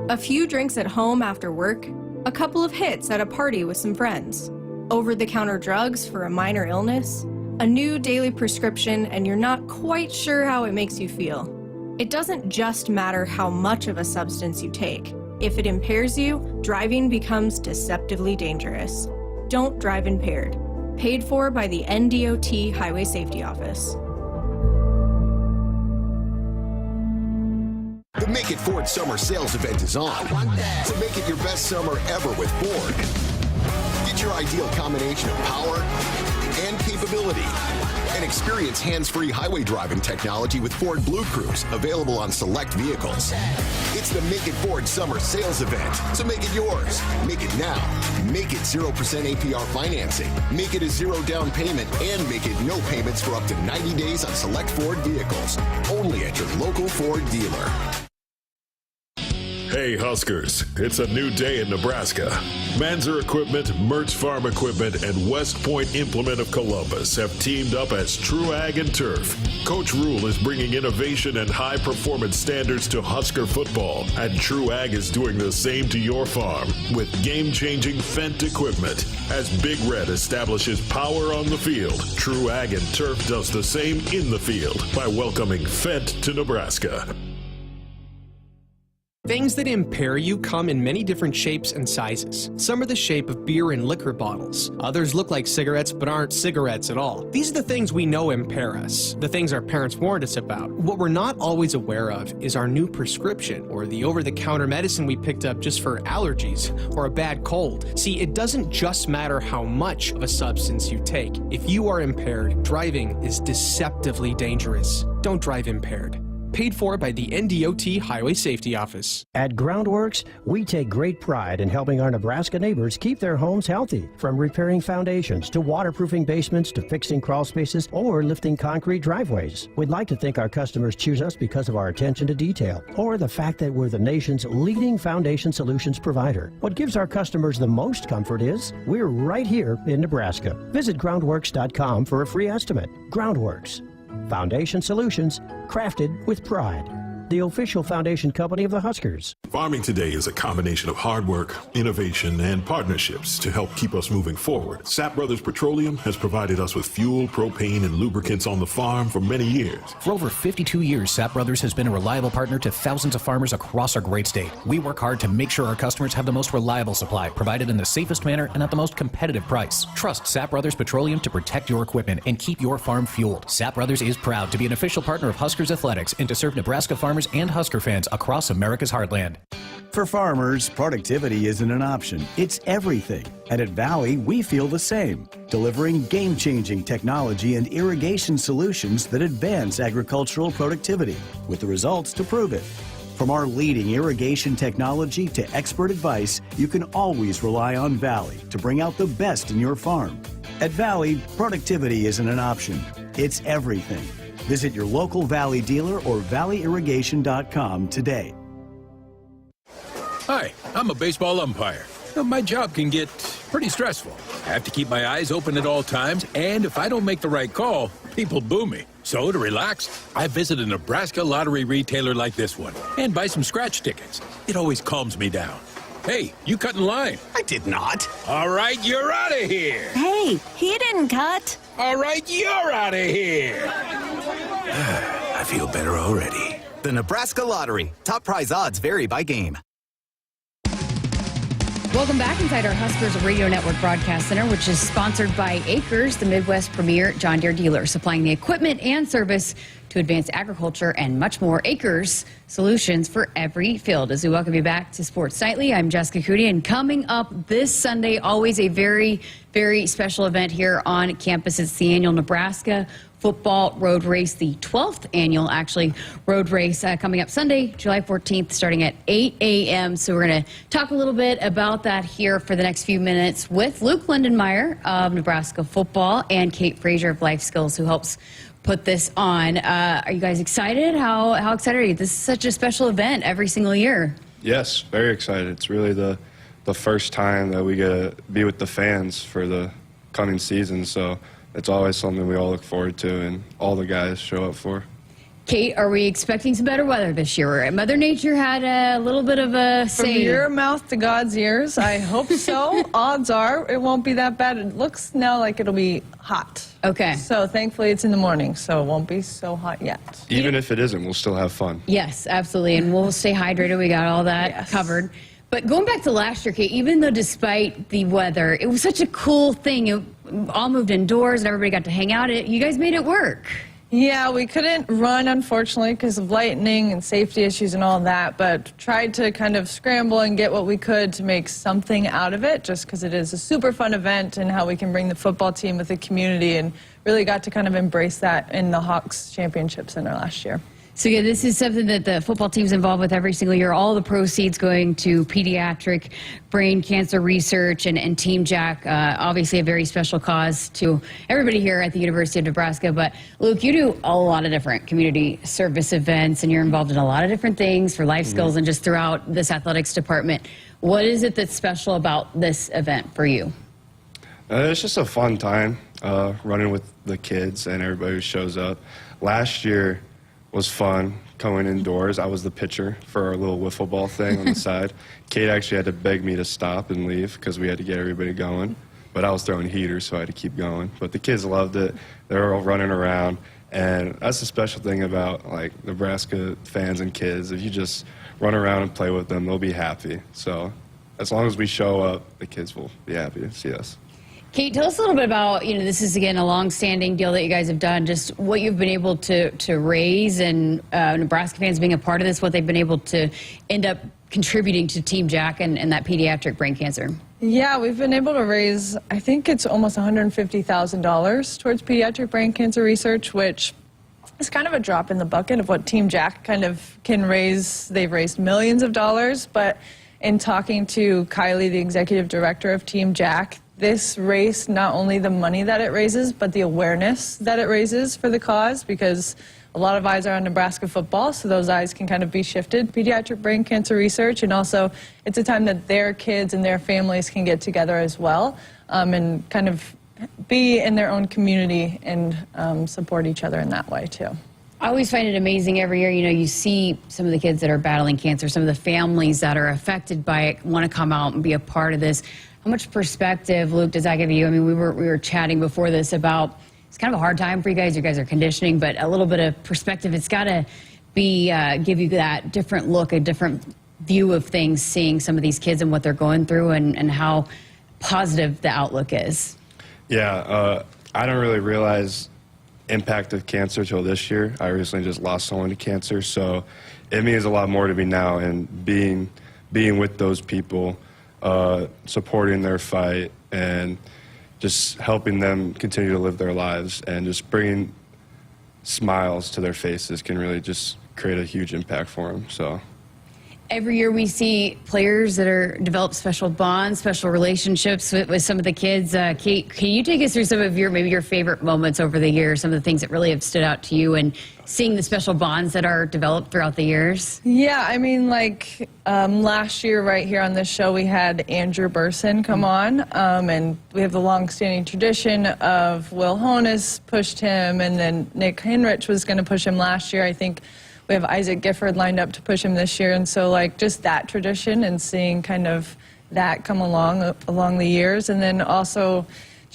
A few drinks at home after work, a couple of hits at a party with some friends, over-the-counter drugs for a minor illness, a new daily prescription, and you're not quite sure how it makes you feel. It doesn't just matter how much of a substance you take. If it impairs you, driving becomes deceptively dangerous. Don't drive impaired. Paid for by the NDOT Highway Safety Office. The Make It Ford Summer Sales Event is on. So make it your best summer ever with Ford. Get your ideal combination of power and capability. And experience hands-free highway driving technology with Ford Blue Cruise, available on select vehicles. It's the Make It Ford Summer Sales Event, so make it yours. Make it now. Make it 0% APR financing. Make it a 0 down payment, and make it no payments for up to 90 days on select Ford vehicles. Only at your local Ford dealer. Hey Huskers, it's a new day in Nebraska. Manzer Equipment, Mertz Farm Equipment, and West Point Implement of Columbus have teamed up as True Ag and Turf. Coach Rule is bringing innovation and high performance standards to Husker football, and True Ag is doing the same to your farm with game-changing Fendt equipment. As Big Red establishes power on the field, True Ag and Turf does the same in the field by welcoming Fendt to Nebraska. Things that impair you come in many different shapes and sizes. Some are the shape of beer and liquor bottles. Others look like cigarettes but aren't cigarettes at all. These are the things we know impair us, the things our parents warned us about. What we're not always aware of is our new prescription, or the over-the-counter medicine we picked up just for allergies or a bad cold. See, it doesn't just matter how much of a substance you take. If you are impaired, driving is deceptively dangerous. Don't drive impaired. Paid for by the NDOT Highway Safety Office. At Groundworks, we take great pride in helping our Nebraska neighbors keep their homes healthy. From repairing foundations to waterproofing basements to fixing crawl spaces or lifting concrete driveways. We'd like to think our customers choose us because of our attention to detail or the fact that we're the nation's leading foundation solutions provider. What gives our customers the most comfort is we're right here in Nebraska. Visit groundworks.com for a free estimate. Groundworks. Foundation solutions crafted with pride. The official foundation company of the Huskers. Farming today is a combination of hard work, innovation, and partnerships to help keep us moving forward. Sapp Brothers Petroleum has provided us with fuel, propane, and lubricants on the farm for many years. For over 52 years, Sapp Brothers has been a reliable partner to thousands of farmers across our great state. We work hard to make sure our customers have the most reliable supply, provided in the safest manner and at the most competitive price. Trust Sapp Brothers Petroleum to protect your equipment and keep your farm fueled. Sapp Brothers is proud to be an official partner of Huskers Athletics and to serve Nebraska farmers and Husker fans across America's heartland. For farmers, productivity isn't an option, it's everything. And at Valley, we feel the same, delivering game-changing technology and irrigation solutions that advance agricultural productivity, with the results to prove it. From our leading irrigation technology to expert advice, you can always rely on Valley to bring out the best in your farm. At Valley, productivity isn't an option, it's everything. Visit your local Valley dealer or valleyirrigation.com today. Hi, I'm a baseball umpire. My job can get pretty stressful. I have to keep my eyes open at all times, and if I don't make the right call, people boo me. So to relax, I visit a Nebraska lottery retailer like this one and buy some scratch tickets. It always calms me down. Hey, you cut in line. I did not. All right, you're out of here. Hey, he didn't cut. All right, you're out of here. I feel better already. The Nebraska Lottery. Top prize odds vary by game. Welcome back inside our Huskers Radio Network Broadcast Center, which is sponsored by Akrs, the Midwest premier John Deere dealer, supplying the equipment and service to advance agriculture and much more. Akrs, solutions for every field. As we welcome you back to Sports Nightly, I'm Jessica Coody, and coming up this Sunday, always a very, very special event here on campus. It's the annual Nebraska Football Road Race, the 12th annual, actually, road race coming up Sunday, July 14th, starting at 8 a.m. So we're going to talk a little bit about that here for the next few minutes with Luke Lindenmeyer of Nebraska Football and Kate Frazier of Life Skills, who helps put this on. Are you guys excited? How excited are you? This is such a special event every single year. Yes, very excited. It's really the first time that we get to be with the fans for the coming season, so it's always something we all look forward to and all the guys show up for. Kate, are we expecting some better weather this year? Mother Nature had a little bit of a say. From your mouth to God's ears, I hope so. Odds are it won't be that bad. It looks now like it'll be hot. Okay. So thankfully it's in the morning, so it won't be so hot yet. Even if it isn't, we'll still have fun. Yes, absolutely, and we'll stay hydrated. We got all that covered. But going back to last year, Kate, even though despite the weather, it was such a cool thing. It all moved indoors and everybody got to hang out. You guys made it work. Yeah, we couldn't run, unfortunately, because of lightning and safety issues and all that, but tried to kind of scramble and get what we could to make something out of it, just because it is a super fun event and how we can bring the football team with the community, and really got to kind of embrace that in the Hawks Championship Center last year. So yeah, this is something that the football team's involved with every single year. All the proceeds going to pediatric brain cancer research and Team Jack, obviously a very special cause to everybody here at the University of Nebraska. But Luke, you do a lot of different community service events, and you're involved in a lot of different things for Life Skills and just throughout this athletics department. What is it that's special about this event for you? It's just a fun time running with the kids and everybody who shows up. Last year was fun going indoors. I was the pitcher for our little wiffle ball thing on the side. Kate actually had to beg me to stop and leave because we had to get everybody going. But I was throwing heaters, so I had to keep going. But the kids loved it. They were all running around. And that's the special thing about like Nebraska fans and kids. If you just run around and play with them, they'll be happy. So as long as we show up, the kids will be happy to see us. Kate, tell us a little bit about, this is, again, a long-standing deal that you guys have done, just what you've been able to raise, and Nebraska fans being a part of this, what they've been able to end up contributing to Team Jack and that pediatric brain cancer. Yeah, we've been able to raise, I think it's almost $150,000 towards pediatric brain cancer research, which is kind of a drop in the bucket of what Team Jack kind of can raise. They've raised millions of dollars, but in talking to Kylie, the executive director of Team Jack, this race, not only the money that it raises, but the awareness that it raises for the cause, because a lot of eyes are on Nebraska football, so those eyes can kind of be shifted. Pediatric brain cancer research, and also it's a time that their kids and their families can get together as well, and kind of be in their own community and support each other in that way too. I always find it amazing every year, you see some of the kids that are battling cancer, some of the families that are affected by it want to come out and be a part of this. How much perspective, Luke, does that give you? I mean, we were chatting before this about it's kind of a hard time for you guys. You guys are conditioning, but a little bit of perspective. It's got to be give you that different look, a different view of things, seeing some of these kids and what they're going through and how positive the outlook is. Yeah, I don't really realize impact of cancer till this year. I recently just lost someone to cancer, so it means a lot more to me now, and being with those people, supporting their fight and just helping them continue to live their lives and just bringing smiles to their faces can really just create a huge impact for them. So every year we see players that develop special bonds, special relationships with some of the kids. Kate, can you take us through some of maybe your favorite moments over the years, some of the things that really have stood out to you, and seeing the special bonds that are developed throughout the years? Yeah, I mean, like last year right here on this show, we had Andrew Burson come on, and we have the long-standing tradition of Will Honus pushed him, and then Nick Hinrich was going to push him last year. I think we have Isaac Gifford lined up to push him this year, and so like just that tradition and seeing kind of that come along the years, and then also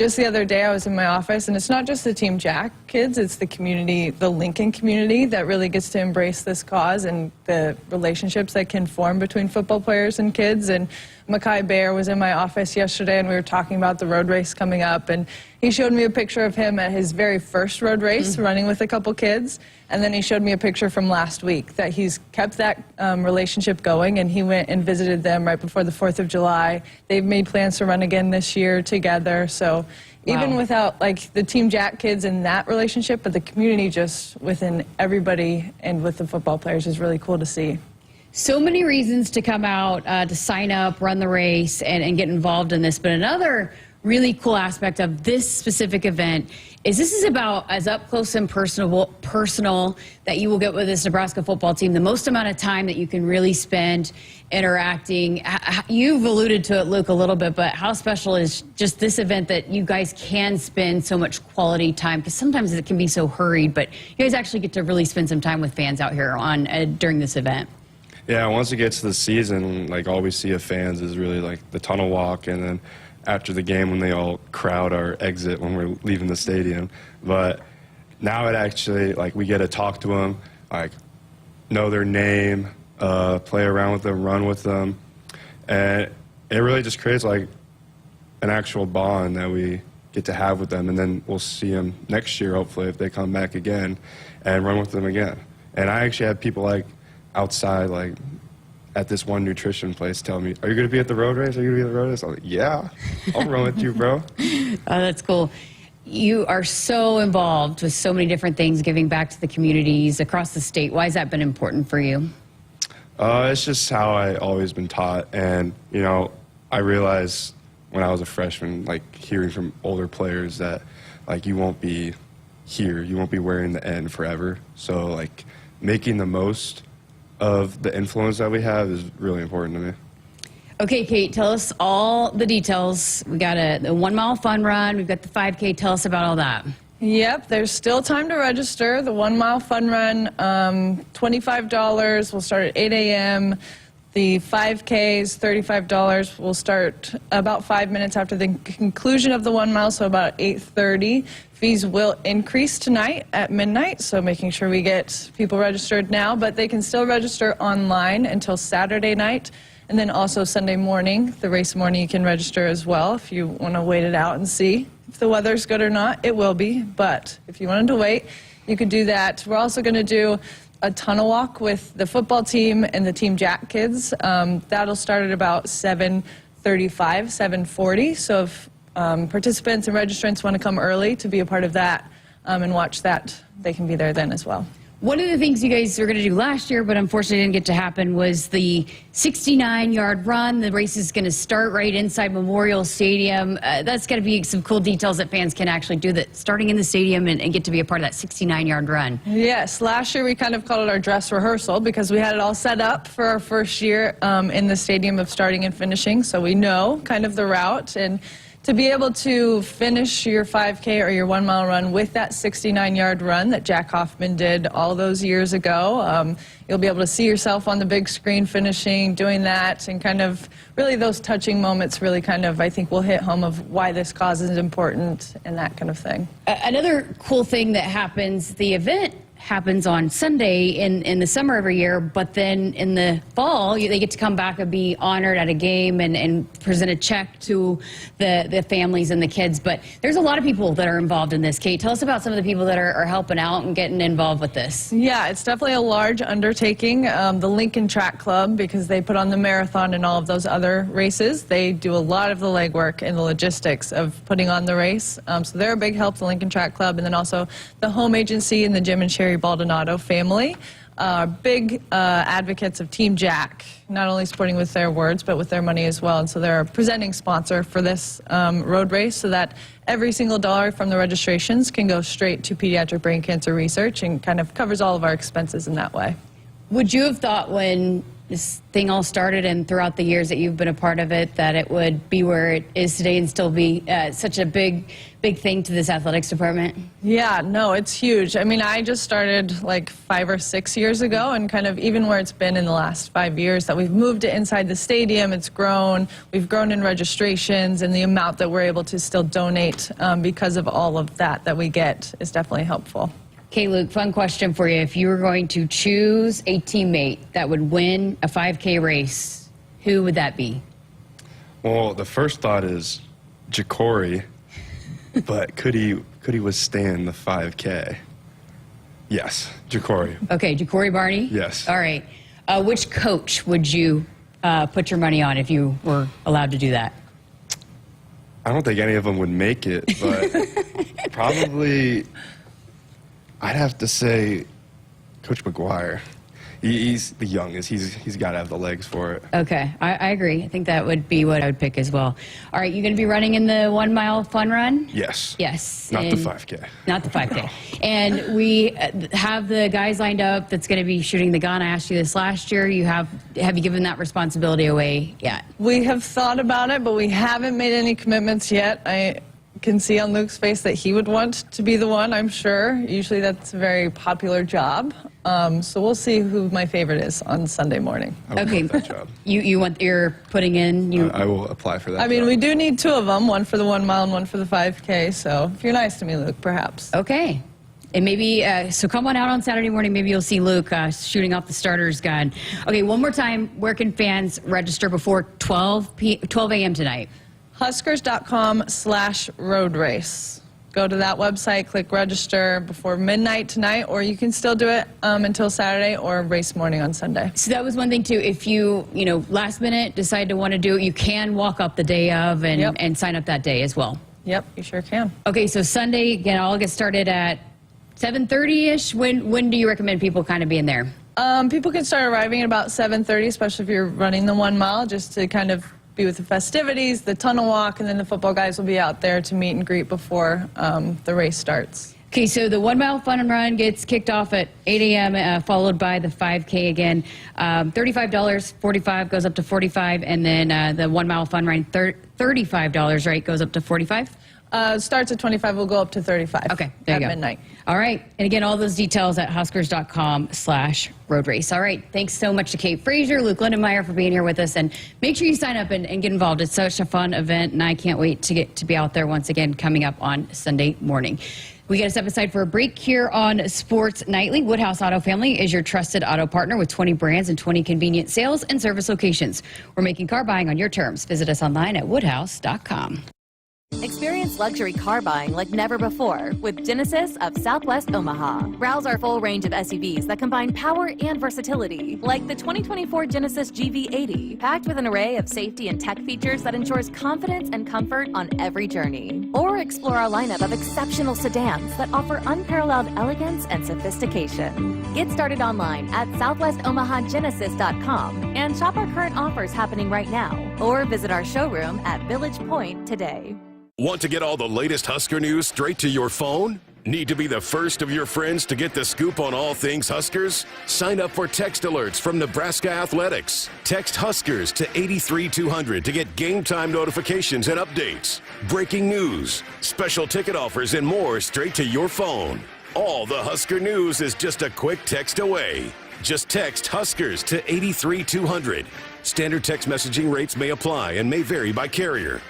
just the other day I was in my office, and it's not just the Team Jack kids, it's the community, the Lincoln community that really gets to embrace this cause and the relationships that can form between football players and kids. And Mackay Bear was in my office yesterday, and we were talking about the road race coming up, and he showed me a picture of him at his very first road race, running with a couple kids, and then he showed me a picture from last week that he's kept that relationship going, and he went and visited them right before the 4th of July. They've made plans to run again this year together, so even without like the Team Jack kids in that relationship, but the community just within everybody and with the football players is really cool to see. So many reasons to come out, to sign up, run the race, and get involved in this. But another really cool aspect of this specific event is this is about as up close and personal that you will get with this Nebraska football team, the most amount of time that you can really spend interacting. You've alluded to it, Luke, a little bit, but how special is just this event that you guys can spend so much quality time? Because sometimes it can be so hurried, but you guys actually get to really spend some time with fans out here on during this event. Yeah, once it gets to the season, like all we see of fans is really like the tunnel walk, and then after the game when they all crowd our exit when we're leaving the stadium. But now it actually, like, we get to talk to them, like, know their name, play around with them, run with them. And it really just creates, like, an actual bond that we get to have with them. And then we'll see them next year, hopefully, if they come back again, and run with them again. And I actually have people, like, outside, like, at this one nutrition place tell me, are you going to be at the road race? Are you going to be at the road race? I'm like, yeah, I'll run with you, bro. Oh, that's cool. You are so involved with so many different things, giving back to the communities across the state. Why has that been important for you? It's just how I always been taught. And, you know, I realized when I was a freshman, like, hearing from older players that, like, you won't be here. You won't be wearing the N forever. So, like, making the most of the influence that we have is really important to me. Okay, Kate, tell us all the details. We got a 1 mile fun run. We've got the 5K. Tell us about all that. Yep, there's still time to register. The 1 mile fun run, $25. We'll start at 8 a.m. The 5K is $35. We'll start about 5 minutes after the conclusion of the 1 mile, so about 8:30. Fees will increase tonight at midnight, so making sure we get people registered now, but they can still register online until Saturday night, and then also Sunday morning, the race morning, you can register as well if you want to wait it out and see if the weather's good or not. It will be, but if you wanted to wait, you could do that. We're also going to do a tunnel walk with the football team and the Team Jack kids. That'll start at about 7:35, 7:40, so if participants and registrants want to come early to be a part of that and watch that, they can be there then as well. One of the things you guys were going to do last year, but unfortunately didn't get to happen, was the 69-yard run. The race is going to start right inside Memorial Stadium. That's got to be some cool details that fans can actually do, that starting in the stadium and get to be a part of that 69-yard run. Yes, last year we kind of called it our dress rehearsal because we had it all set up for our first year in the stadium of starting and finishing, so we know kind of the route. And to be able to finish your 5K or your 1 mile run with that 69-yard run that Jack Hoffman did all those years ago, you'll be able to see yourself on the big screen finishing, doing that, and kind of really those touching moments really kind of, I think, will hit home of why this cause is important and that kind of thing. Another cool thing that happens, the event happens on Sunday in the summer every year, but then in the fall they get to come back and be honored at a game and present a check to the families and the kids. But there's a lot of people that are involved in this. Kate, tell us about some of the people that are helping out and getting involved with this. Yeah, it's definitely a large undertaking. The Lincoln Track Club, because they put on the marathon and all of those other races, they do a lot of the legwork and the logistics of putting on the race. So they're a big help, the Lincoln Track Club, and then also the home agency and the Jim and Sherry Baldonado family, big advocates of Team Jack, not only supporting with their words but with their money as well. And so they're a presenting sponsor for this road race, so that every single dollar from the registrations can go straight to pediatric brain cancer research and kind of covers all of our expenses in that way. Would you have thought when this thing all started and throughout the years that you've been a part of it, that it would be where it is today and still be such a big thing to this athletics department? Yeah, no, it's huge. I mean, I just started like 5 or 6 years ago, and kind of even where it's been in the last 5 years that we've moved it inside the stadium, it's grown. We've grown in registrations, and the amount that we're able to still donate because of all of that we get is definitely helpful. Okay, Luke, fun question for you. If you were going to choose a teammate that would win a 5K race, who would that be? Well, the first thought is Jacory, but could he withstand the 5K? Yes, Jacory. Okay, Jacory Barney? Yes. All right. Which coach would you put your money on if you were allowed to do that? I don't think any of them would make it, but probably I'd have to say Coach McGuire. He's the youngest. He's got to have the legs for it. Okay, I agree. I think that would be what I would pick as well. All right, you going to be running in the 1 mile fun run? Yes. Yes. Not the 5K. Not the 5K. And we have the guys lined up that's going to be shooting the gun. I asked you this last year. Have you given that responsibility away yet? We have thought about it, but we haven't made any commitments yet. I can see on Luke's face that he would want to be the one, I'm sure. Usually that's a very popular job. So we'll see who my favorite is on Sunday morning. Okay. That job. You're putting in. I will apply for that. I mean, job. we do need 2 of them, one for the 1 mile and one for the 5K. So if you're nice to me, Luke, perhaps. Okay. And maybe, so come on out on Saturday morning. Maybe you'll see Luke shooting off the starter's gun. Okay, one more time. Where can fans register before 12 a.m. tonight? Huskers.com/road race. Go to that website, click register before midnight tonight, or you can still do it until Saturday or race morning on Sunday. So that was one thing too. If you last minute decide to want to do it, you can walk up the day of and sign up that day as well. Yep, you sure can. Okay, so Sunday again, I'll get started at 7:30ish. When do you recommend people kind of being there? People can start arriving at about 7:30, especially if you're running the 1 mile, just to kind of be with the festivities, the tunnel walk, and then the football guys will be out there to meet and greet before the race starts. Okay, so the 1 mile fun and run gets kicked off at 8 a.m., followed by the 5K again. $35, $45 goes up to $45, and then the 1 mile fun run, $35, right, goes up to $45? Starts at 25, will go up to 35. Okay, there you go. At midnight. All right, and again, all those details at huskers.com/road race. All right, thanks so much to Kate Frazier, Luke Lindenmeyer for being here with us, and make sure you sign up and get involved. It's such a fun event, and I can't wait to get to be out there once again coming up on Sunday morning. We got to step aside for a break here on Sports Nightly. Woodhouse Auto Family is your trusted auto partner with 20 brands and 20 convenient sales and service locations. We're making car buying on your terms. Visit us online at woodhouse.com. Experience luxury car buying like never before with Genesis of Southwest Omaha. Browse our full range of SUVs that combine power and versatility, like the 2024 Genesis GV80, packed with an array of safety and tech features that ensures confidence and comfort on every journey. Or explore our lineup of exceptional sedans that offer unparalleled elegance and sophistication. Get started online at southwestomahagenesis.com and shop our current offers happening right now, or visit our showroom at Village Point today. Want to get all the latest Husker news straight to your phone? Need to be the first of your friends to get the scoop on all things Huskers? Sign up for text alerts from Nebraska Athletics. Text Huskers to 83200 to get game time notifications and updates, breaking news, special ticket offers, and more straight to your phone. All the Husker news is just a quick text away. Just text Huskers to 83200. Standard text messaging rates may apply and may vary by carrier.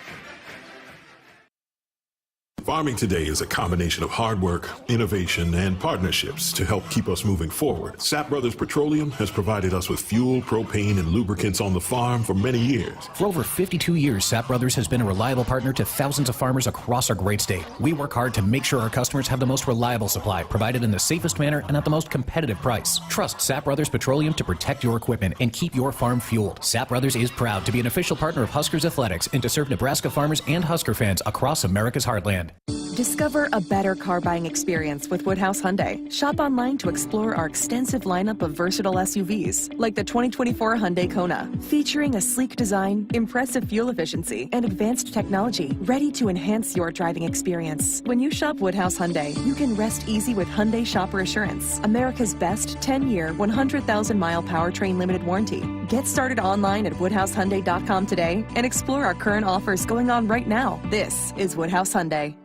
Farming today is a combination of hard work, innovation, and partnerships to help keep us moving forward. Sap Brothers Petroleum has provided us with fuel, propane, and lubricants on the farm for many years. For over 52 years, Sap Brothers has been a reliable partner to thousands of farmers across our great state. We work hard to make sure our customers have the most reliable supply, provided in the safest manner and at the most competitive price. Trust Sap Brothers Petroleum to protect your equipment and keep your farm fueled. Sap Brothers is proud to be an official partner of Huskers Athletics and to serve Nebraska farmers and Husker fans across America's heartland. Discover a better car buying experience with Woodhouse Hyundai. Shop online to explore our extensive lineup of versatile SUVs, like the 2024 Hyundai Kona, featuring a sleek design, impressive fuel efficiency, and advanced technology, ready to enhance your driving experience. When you shop Woodhouse Hyundai, you can rest easy with Hyundai Shopper Assurance, America's best 10-year, 100,000-mile powertrain limited warranty. Get started online at WoodhouseHyundai.com today and explore our current offers going on right now. This is Woodhouse Hyundai.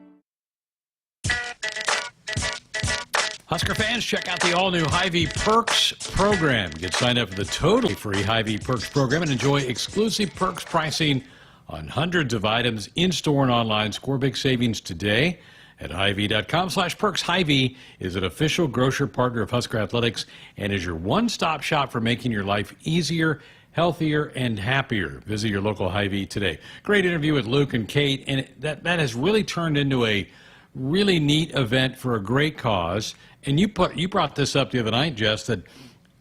Husker fans, check out the all-new Hy-Vee Perks program. Get signed up for the totally free Hy-Vee Perks program and enjoy exclusive perks pricing on hundreds of items in-store and online. Score big savings today at Hy-Vee.com/perks. Hy-Vee is an official grocer partner of Husker Athletics and is your one-stop shop for making your life easier, healthier, and happier. Visit your local Hy-Vee today. Great interview with Luke and Kate, and that has really turned into a really neat event for a great cause. And you brought this up the other night, Jess, that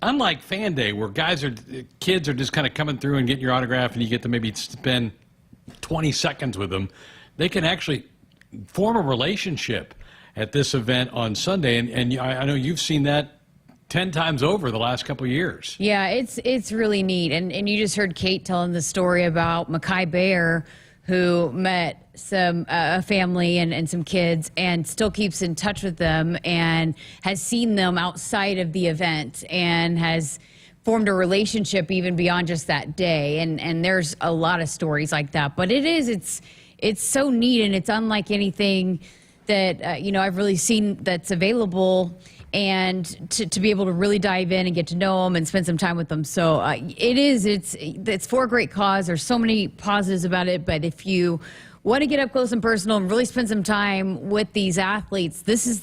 unlike Fan Day, where kids are just kind of coming through and getting your autograph and you get to maybe spend 20 seconds with them, they can actually form a relationship at this event on Sunday. And I know you've seen that 10 times over the last couple of years. Yeah, it's really neat. And you just heard Kate telling the story about Mackay Bayer, who met a family and some kids and still keeps in touch with them and has seen them outside of the event and has formed a relationship even beyond just that day. And there's a lot of stories like that. But it's so neat, and it's unlike anything that I've really seen that's available, and to be able to really dive in and get to know them and spend some time with them. So it's for a great cause. There's so many positives about it, but if you want to get up close and personal and really spend some time with these athletes, this is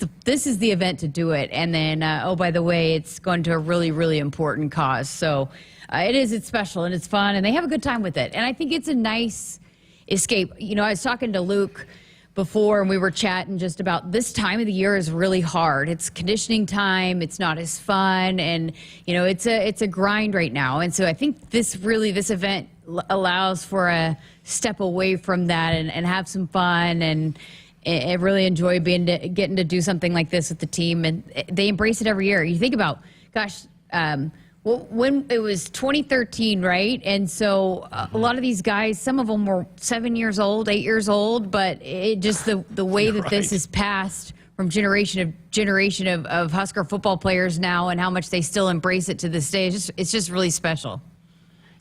the event to do it. And then, by the way, it's going to a really, really important cause. So it's special and it's fun, and they have a good time with it. And I think it's a nice escape. I was talking to Luke before, and we were chatting just about this time of the year is really hard. It's conditioning time. It's not as fun, and it's a grind right now. And so I think this event allows for a step away from that and have some fun and really enjoy getting to do something like this with the team. And they embrace it every year. You think about, when it was 2013, right? And so a lot of these guys, some of them were 7 years old, 8 years old, but it just the way that this is passed from generation to generation of Husker football players now, and how much they still embrace it to this day, it's just really special.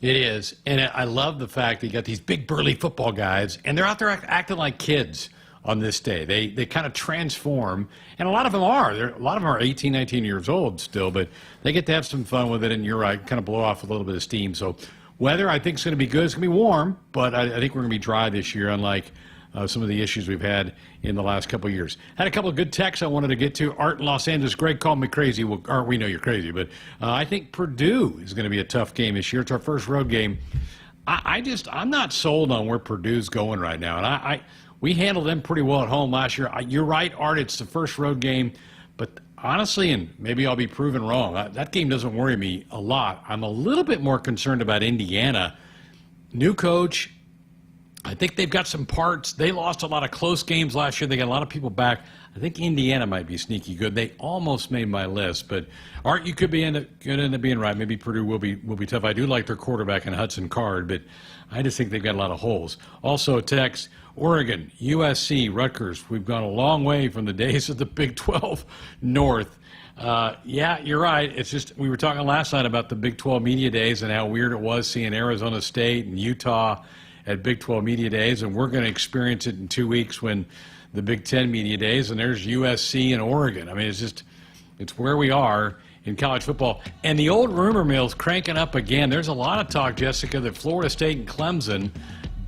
It is. And I love the fact that you got these big burly football guys, and they're out there acting like kids on this day. They kind of transform, and a lot of them are. A lot of them are 18, 19 years old still, but they get to have some fun with it, and you're right, kind of blow off a little bit of steam. So weather, I think, is going to be good. It's going to be warm, but I think we're going to be dry this year, unlike some of the issues we've had in the last couple of years. Had a couple of good texts I wanted to get to. Art in Los Angeles. Greg called me crazy. Well, Art, we know you're crazy, but I think Purdue is going to be a tough game this year. It's our first road game. I'm not sold on where Purdue's going right now, and we handled them pretty well at home last year. You're right, Art, it's the first road game. But honestly, and maybe I'll be proven wrong, that game doesn't worry me a lot. I'm a little bit more concerned about Indiana. New coach. I think they've got some parts. They lost a lot of close games last year. They got a lot of people back. I think Indiana might be sneaky good. They almost made my list. But, Art, you could end up being right. Maybe Purdue will be tough. I do like their quarterback in Hudson Card, but I just think they've got a lot of holes. Also, a text, Oregon, USC, Rutgers. We've gone a long way from the days of the Big 12 North. Yeah, you're right. It's just we were talking last night about the Big 12 Media Days and how weird it was seeing Arizona State and Utah at Big 12 Media Days, and we're going to experience it in 2 weeks when the Big 10 Media Days, and there's USC and Oregon. I mean, it's where we are in college football. And the old rumor mill's cranking up again. There's a lot of talk, Jessica, that Florida State and Clemson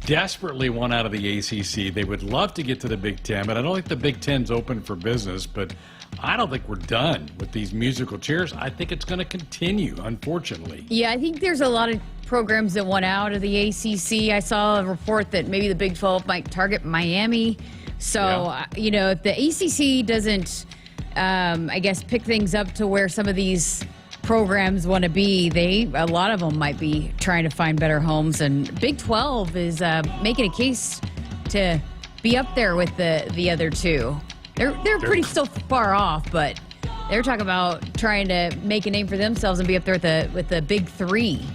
desperately want out of the ACC. They would love to get to the Big 10, but I don't think the Big 10's open for business. But I don't think we're done with these musical chairs. I think it's going to continue, unfortunately. Yeah, I think there's a lot of programs that want out of the ACC. I saw a report that maybe the Big 12 might target Miami. So, if the ACC doesn't, I guess, pick things up to where some of these programs want to be, a lot of them might be trying to find better homes. And Big 12 is making a case to be up there with the other two. They're pretty still far off, but they're talking about trying to make a name for themselves and be up there with the big three.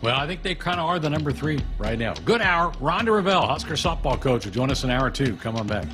Well, I think they kind of are the number 3 right now. Good hour. Ronda Revelle, Husker softball coach, will join us in hour 2. Come on back.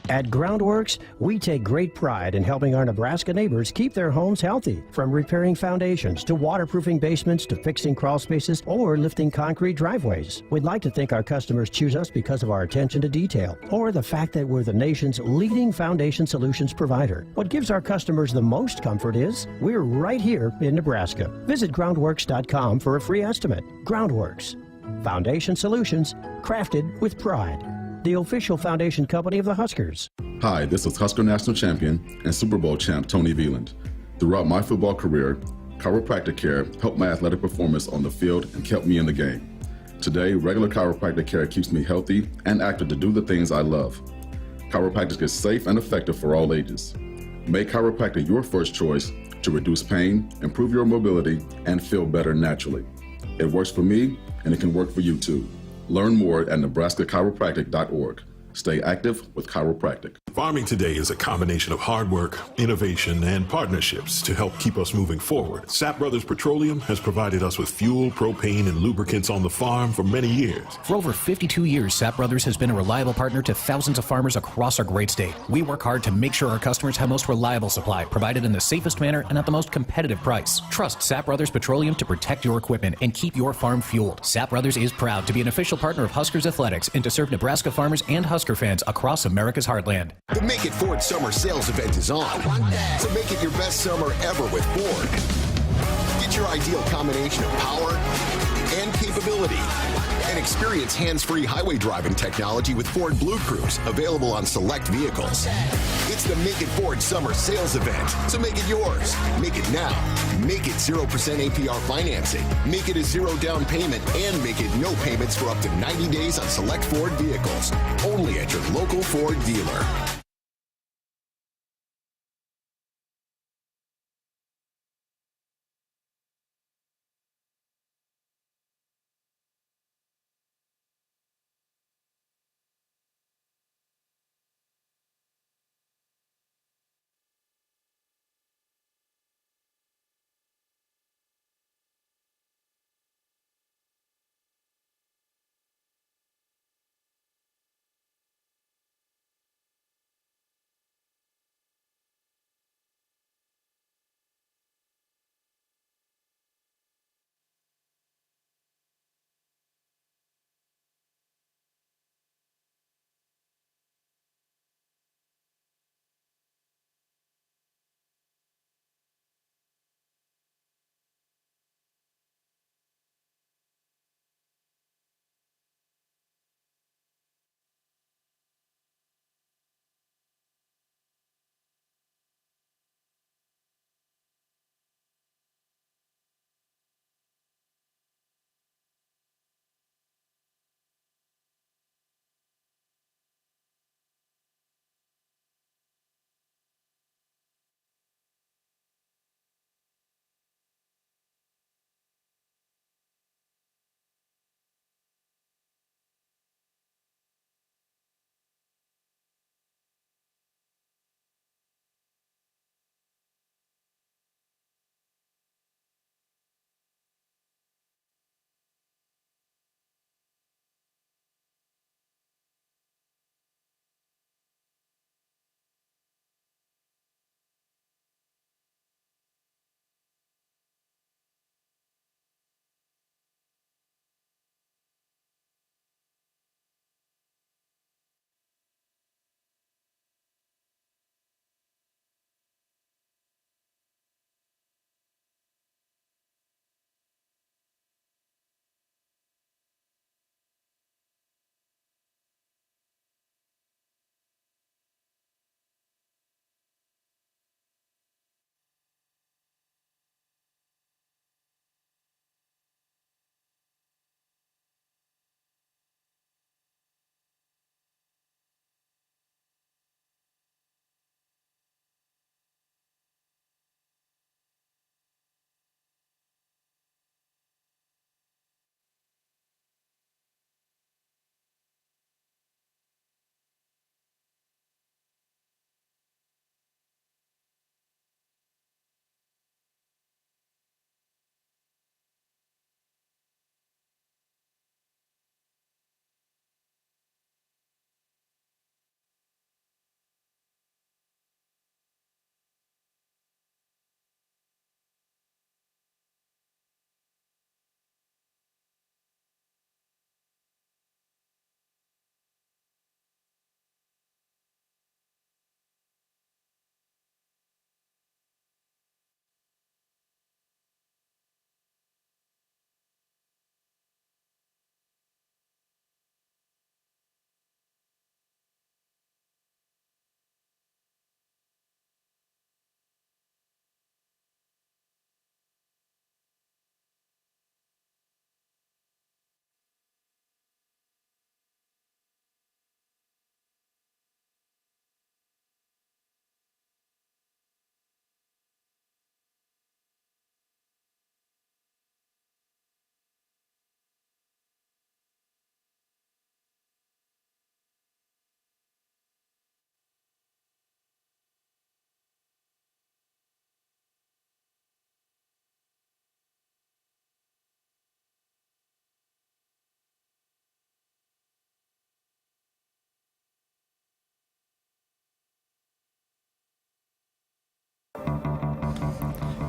At Groundworks, we take great pride in helping our Nebraska neighbors keep their homes healthy. From repairing foundations to waterproofing basements to fixing crawl spaces or lifting concrete driveways. We'd like to think our customers choose us because of our attention to detail or the fact that we're the nation's leading foundation solutions provider. What gives our customers the most comfort is we're right here in Nebraska. Visit groundworks.com for a free estimate. Groundworks. Foundation solutions crafted with pride. The official foundation company of the Huskers. Hi, this is Husker national champion and Super Bowl champ Tony Veland. Throughout my football career, chiropractic care helped my athletic performance on the field and kept me in the game. Today, regular chiropractic care keeps me healthy and active to do the things I love. Chiropractic is safe and effective for all ages. Make chiropractic your first choice to reduce pain, improve your mobility, and feel better naturally. It works for me, and it can work for you too. Learn more at nebraska-chiropractic.org. Stay active with chiropractic. Farming today is a combination of hard work, innovation, and partnerships to help keep us moving forward. Sap Brothers Petroleum has provided us with fuel, propane, and lubricants on the farm for many years. For over 52 years, Sap Brothers has been a reliable partner to thousands of farmers across our great state. We work hard to make sure our customers have most reliable supply, provided in the safest manner and at the most competitive price. Trust Sap Brothers Petroleum to protect your equipment and keep your farm fueled. Sap Brothers is proud to be an official partner of Huskers Athletics and to serve Nebraska farmers and Husker fans across America's heartland. The Make It Ford Summer Sales Event is on. So make it your best summer ever with Ford. Get your ideal combination of power and capability. And experience hands-free highway driving technology with Ford Blue Cruise, available on select vehicles. It's the Make It Ford Summer Sales Event, so make it yours. Make it now. Make it 0% APR financing. Make it a 0 down payment, and make it no payments for up to 90 days on select Ford vehicles. Only at your local Ford dealer.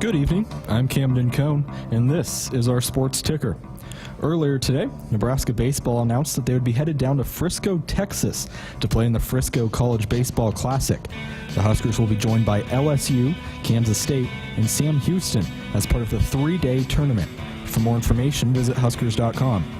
Good evening, I'm Camden Cohn, and this is our Sports Ticker. Earlier today, Nebraska Baseball announced that they would be headed down to Frisco, Texas to play in the Frisco College Baseball Classic. The Huskers will be joined by LSU, Kansas State, and Sam Houston as part of the 3-day tournament. For more information, visit Huskers.com.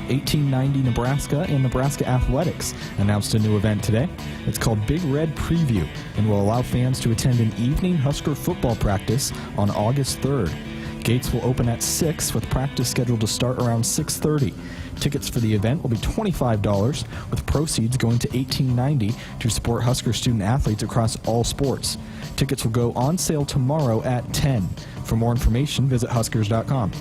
1890 Nebraska and Nebraska Athletics announced a new event today. It's called Big Red Preview and will allow fans to attend an evening Husker football practice on August 3rd. Gates will open at 6 with practice scheduled to start around 6:30. Tickets for the event will be $25, with proceeds going to 1890 to support Husker student athletes across all sports. Tickets will go on sale tomorrow at 10. For more information, visit Huskers.com.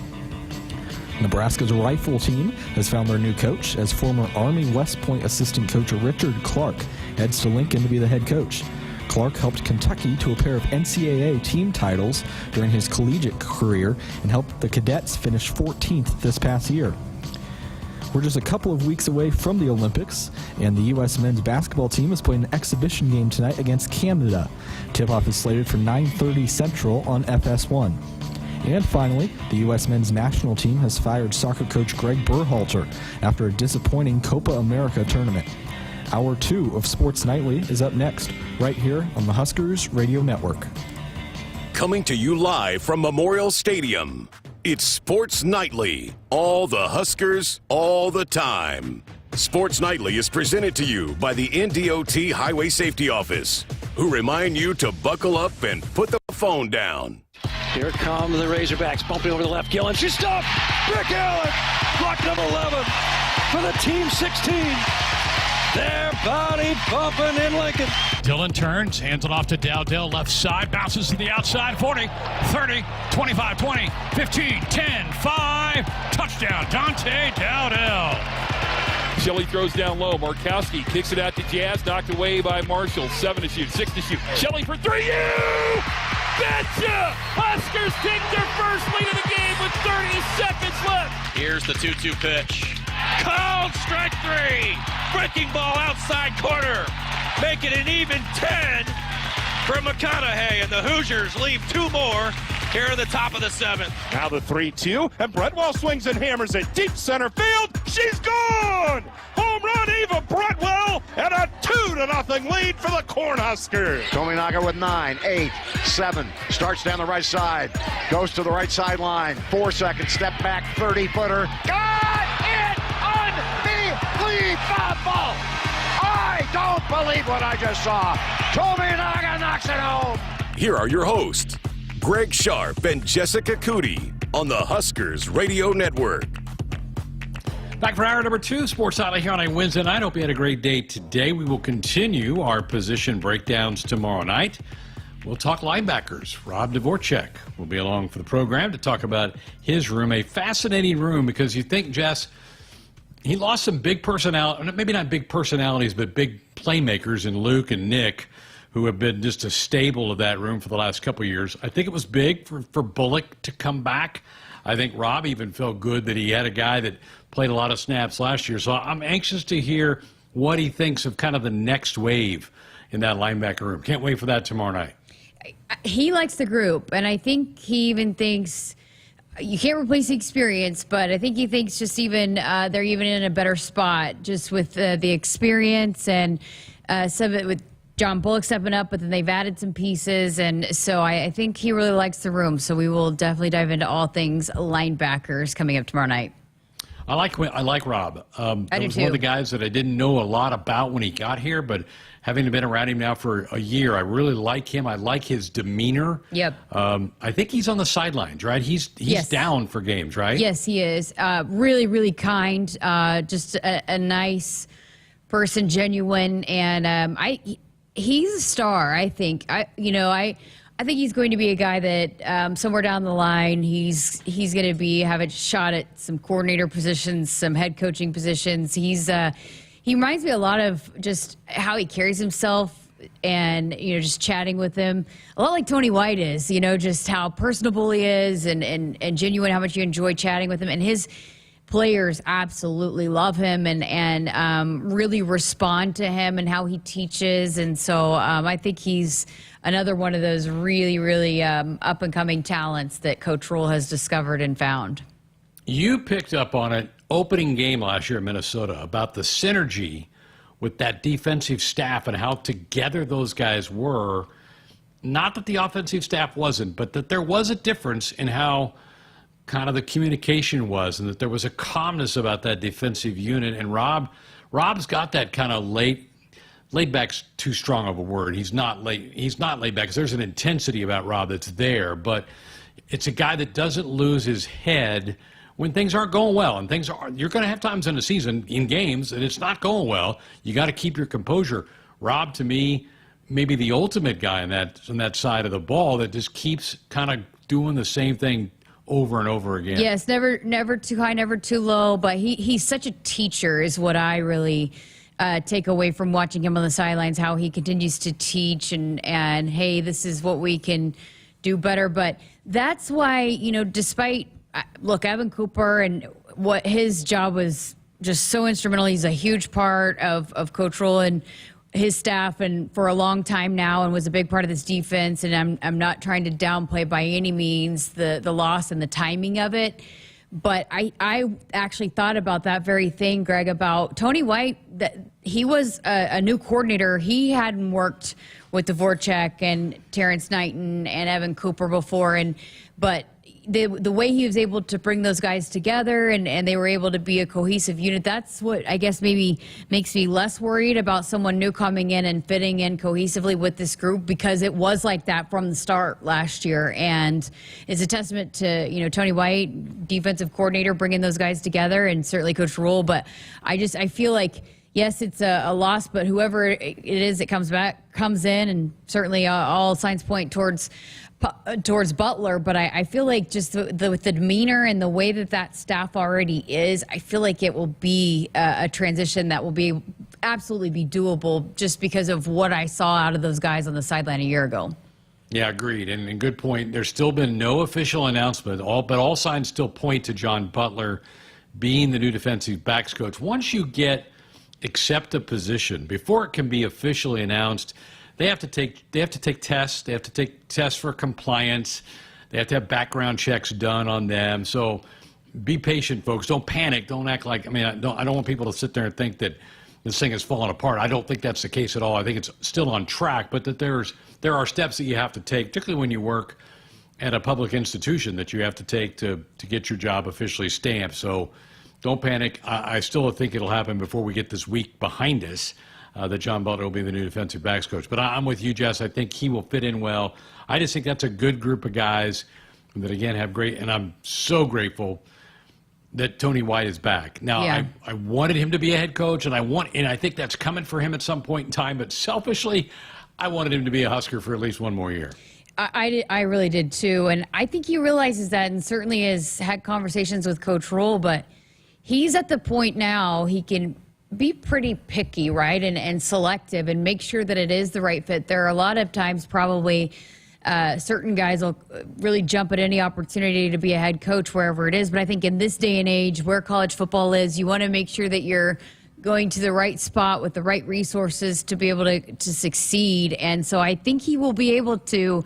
Nebraska's rifle team has found their new coach as former Army West Point assistant coach Richard Clark heads to Lincoln to be the head coach. Clark helped Kentucky to a pair of NCAA team titles during his collegiate career and helped the Cadets finish 14th this past year. We're just a couple of weeks away from the Olympics, and the U.S. men's basketball team is playing an exhibition game tonight against Canada. Tip-off is slated for 9:30 Central on FS1. And finally, the U.S. men's national team has fired soccer coach Greg Berhalter after a disappointing Copa America tournament. Hour 2 of Sports Nightly is up next, right here on the Huskers Radio Network. Coming to you live from Memorial Stadium, it's Sports Nightly. All the Huskers, all the time. Sports Nightly is presented to you by the NDOT Highway Safety Office, who remind you to buckle up and put the phone down. Here come the Razorbacks, bumping over the left. Gillen, she's stopped. Rick Allen, block number 11 for the team 16. They're body bumping in Lincoln. Dillon turns, hands it off to Dowdell, left side, bounces to the outside, 40, 30, 25, 20, 15, 10, 5, touchdown, Dante Dowdell. Shelley throws down low. Markowski kicks it out to Jazz, knocked away by Marshall. 7 to shoot, 6 to shoot. Shelley for 3. You betcha! Huskers take their first lead of the game with 30 seconds left. Here's the 2-2 pitch. Called strike 3. Breaking ball outside corner. Make it an even 10 for McConaughey, and the Hoosiers leave 2 more here in the top of the 7th. Now the 3-2, and Bretwell swings and hammers it deep center field. She's gone! Home run, Eva Bretwell, and a 2-0 lead for the Cornhuskers. Tominaga with 9, 8, 7, starts down the right side, goes to the right sideline, 4 seconds, step back, 30-footer. Got it! Unbelievable! I don't believe what I just saw. Tominaga knocks it home. Here are your hosts, Greg Sharpe and Jessica Coody on the Huskers Radio Network. Back for hour number 2, Sports Nightly here on a Wednesday night. Hope you had a great day today. We will continue our position breakdowns tomorrow night. We'll talk linebackers. Rob Dvorak will be along for the program to talk about his room. A fascinating room because you think, Jess, he lost some big personalities, maybe not big personalities, but big playmakers in Luke and Nick, who have been just a staple of that room for the last couple of years. I think it was big for Bullock to come back. I think Rob even felt good that he had a guy that played a lot of snaps last year. So I'm anxious to hear what he thinks of kind of the next wave in that linebacker room. Can't wait for that tomorrow night. He likes the group, and I think he even thinks you can't replace the experience, but I think he thinks just even they're even in a better spot just with the experience and some of it with John Bullock stepping up, but then they've added some pieces, and so I think he really likes the room. So we will definitely dive into all things linebackers coming up tomorrow night. I like Rob. I do was too. one of the guys that I didn't know a lot about when he got here, but having been around him now for a year, I really like him. I like his demeanor. Yep. I think he's on the sidelines, right? He's Yes. down for games, right? Yes, he is. Really, really kind. Just a nice person, genuine, and he's a star. I think. I think he's going to be a guy that somewhere down the line he's going to have a shot at some coordinator positions, some head coaching positions. He reminds me a lot of just how he carries himself and, just chatting with him. A lot like Tony White is, just how personable he is and genuine, how much you enjoy chatting with him. And players absolutely love him and really respond to him and how he teaches. And so I think he's another one of those really, really up-and-coming talents that Coach Rule has discovered and found. You picked up on it opening game last year in Minnesota about the synergy with that defensive staff and how together those guys were. Not that the offensive staff wasn't, but that there was a difference in how kind of the communication was, and that there was a calmness about that defensive unit. And Rob's got that kind of laid back's too strong of a word. He's not laid back, because there's an intensity about Rob that's there, but it's a guy that doesn't lose his head when things aren't going well. And you're going to have times in a season, in games, and it's not going well. You got to keep your composure. Rob, to me, maybe the ultimate guy on that side of the ball that just keeps kind of doing the same thing over and over again. Yes, never too high, never too low, but he's such a teacher is what I really take away from watching him on the sidelines, how he continues to teach and hey, this is what we can do better. But that's why, despite, look, Evan Cooper and what his job was just so instrumental. He's a huge part of Coach Rule and his staff and for a long time now, and was a big part of this defense. And I'm not trying to downplay by any means the loss and the timing of it. But I actually thought about that very thing, Greg, about Tony White, that he was a new coordinator. He hadn't worked with Dvorak and Terrence Knighton and Evan Cooper before. But the way he was able to bring those guys together and they were able to be a cohesive unit, that's what I guess maybe makes me less worried about someone new coming in and fitting in cohesively with this group, because it was like that from the start last year. And it's a testament to, Tony White, defensive coordinator, bringing those guys together, and certainly Coach Rule. But I feel like, yes, it's a loss, but whoever it is that comes in, and certainly all signs point towards Butler, but I feel like just with the demeanor and the way that staff already is, I feel like it will be a transition that will absolutely be doable, just because of what I saw out of those guys on the sideline a year ago. Yeah, agreed. And good point. There's still been no official announcement, but all signs still point to John Butler being the new defensive backs coach. Once you accept a position, before it can be officially announced, They have to take tests. They have to take tests for compliance. They have to have background checks done on them. So be patient, folks. Don't panic. Don't act like, I don't want people to sit there and think that this thing has fallen apart. I don't think that's the case at all. I think it's still on track, but that there are steps that you have to take, particularly when you work at a public institution, that you have to take to get your job officially stamped. So don't panic. I still think it'll happen before we get this week behind us. That John Butler will be the new defensive backs coach. But I'm with you, Jess. I think he will fit in well. I just think that's a good group of guys that, again, have great, and I'm so grateful that Tony White is back. Now, yeah. I wanted him to be a head coach, and I think that's coming for him at some point in time. But selfishly, I wanted him to be a Husker for at least one more year. I really did, too. And I think he realizes that, and certainly has had conversations with Coach Rule. But he's at the point now he can be pretty picky, right, and selective, and make sure that it is the right fit. There are a lot of times probably certain guys will really jump at any opportunity to be a head coach wherever it is. But I think in this day and age where college football is, you want to make sure that you're going to the right spot with the right resources to be able to succeed. And so I think he will be able to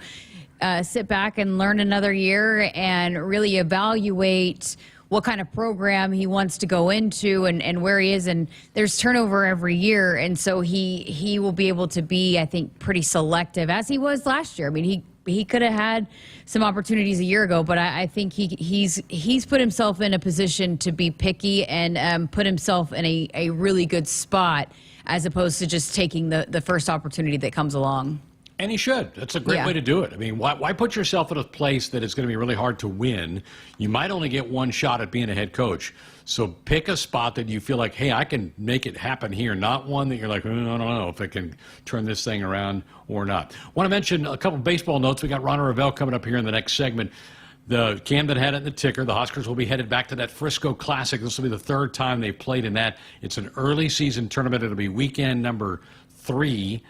sit back and learn another year and really evaluate what kind of program he wants to go into and where he is. And there's turnover every year. And so he will be able to be, I think, pretty selective, as he was last year. I mean, he could have had some opportunities a year ago, but I think he's put himself in a position to be picky and put himself in a really good spot, as opposed to just taking the first opportunity that comes along. And he should. That's a great way to do it. I mean, why put yourself in a place that it's going to be really hard to win? You might only get one shot at being a head coach. So pick a spot that you feel like, hey, I can make it happen here, not one that you're like, I don't know if I can turn this thing around or not. Want to mention a couple of baseball notes. We got Ronda Revelle coming up here in the next segment. The Camden had it in the ticker. The Huskers will be headed back to that Frisco Classic. This will be the third time they've played in that. It's an early season tournament. It'll be weekend number 3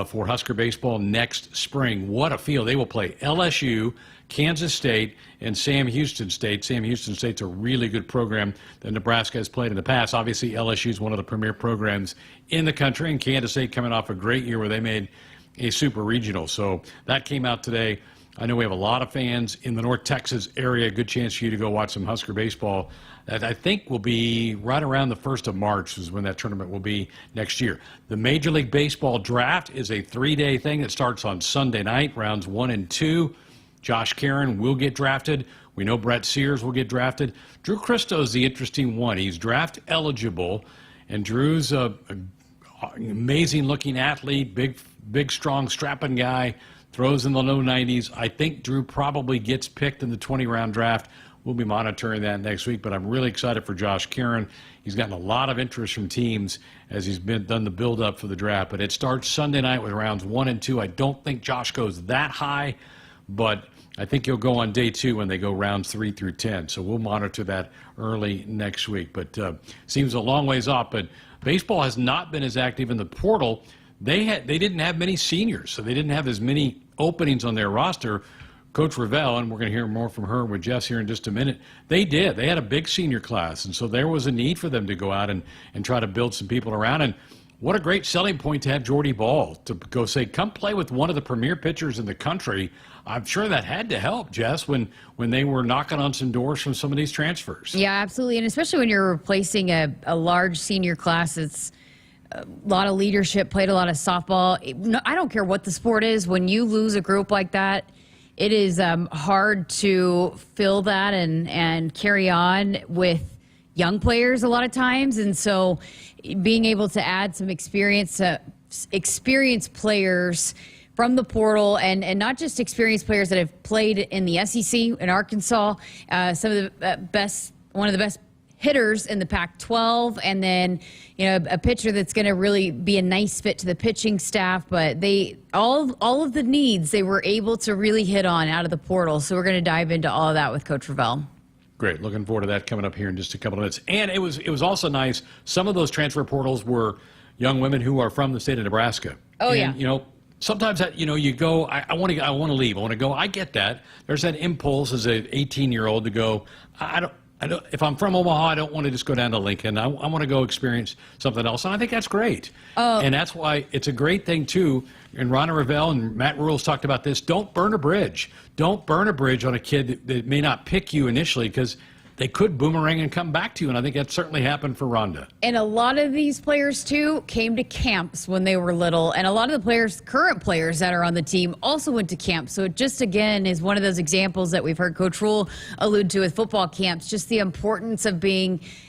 for Husker baseball next spring. What a field. They will play LSU, Kansas State, and Sam Houston State. Sam Houston State's a really good program that Nebraska has played in the past. Obviously, LSU is one of the premier programs in the country, and Kansas State coming off a great year where they made a super regional. So that came out today. I know we have a lot of fans in the North Texas area. Good chance for you to go watch some Husker baseball. That I think will be right around the 1st of March is when that tournament will be next year. The Major League Baseball draft is a 3-day thing that starts on Sunday night, rounds 1 and 2. Josh Caron will get drafted. We know Brett Sears will get drafted. Drew Christo is the interesting one. He's draft eligible, and Drew's an amazing-looking athlete, big, strong, strapping guy, throws in the low 90s. I think Drew probably gets picked in the 20-round draft. We'll be monitoring that next week, but I'm really excited for Josh Caron. He's gotten a lot of interest from teams as he's done the build-up for the draft, but it starts Sunday night with rounds 1 and 2. I don't think Josh goes that high, but I think he'll go on day 2 when they go rounds 3 through 10. So we'll monitor that early next week. But seems a long ways off. But baseball has not been as active in the portal. They didn't have many seniors, so they didn't have as many openings on their roster. Coach Revelle, and we're going to hear more from her with Jess here in just a minute, they did. They had a big senior class, and so there was a need for them to go out and try to build some people around. And what a great selling point to have Jordy Ball to go say, come play with one of the premier pitchers in the country. I'm sure that had to help, Jess, when they were knocking on some doors from some of these transfers. Yeah, absolutely. And especially when you're replacing a large senior class, it's a lot of leadership, played a lot of softball. I don't care what the sport is. When you lose a group like that, it is hard to fill that and carry on with young players a lot of times. And so being able to add some experienced players from the portal, and not just experienced players that have played in the SEC in Arkansas, some of the one of the best hitters in the Pac-12, and then a pitcher that's going to really be a nice fit to the pitching staff. But they all of the needs they were able to really hit on out of the portal. So we're going to dive into all of that with Coach Revelle. Great. Looking forward to that coming up here in just a couple of minutes. And it was also nice. Some of those transfer portals were young women who are from the state of Nebraska. Oh, and, yeah. Sometimes that, you go, I want to leave. I want to go. I get that. There's that impulse as an 18-year-old to go, I don't, if I'm from Omaha, I don't want to just go down to Lincoln. I want to go experience something else. And I think that's great. And that's why it's a great thing, too. And Ronda Revelle and Matt Rule's talked about this. Don't burn a bridge. Don't burn a bridge on a kid that may not pick you initially, because they could boomerang and come back to you, and I think that certainly happened for Rhonda. And a lot of these players, too, came to camps when they were little, and a lot of the current players that are on the team also went to camps. So it just, again, is one of those examples that we've heard Coach Rule allude to with football camps, just the importance of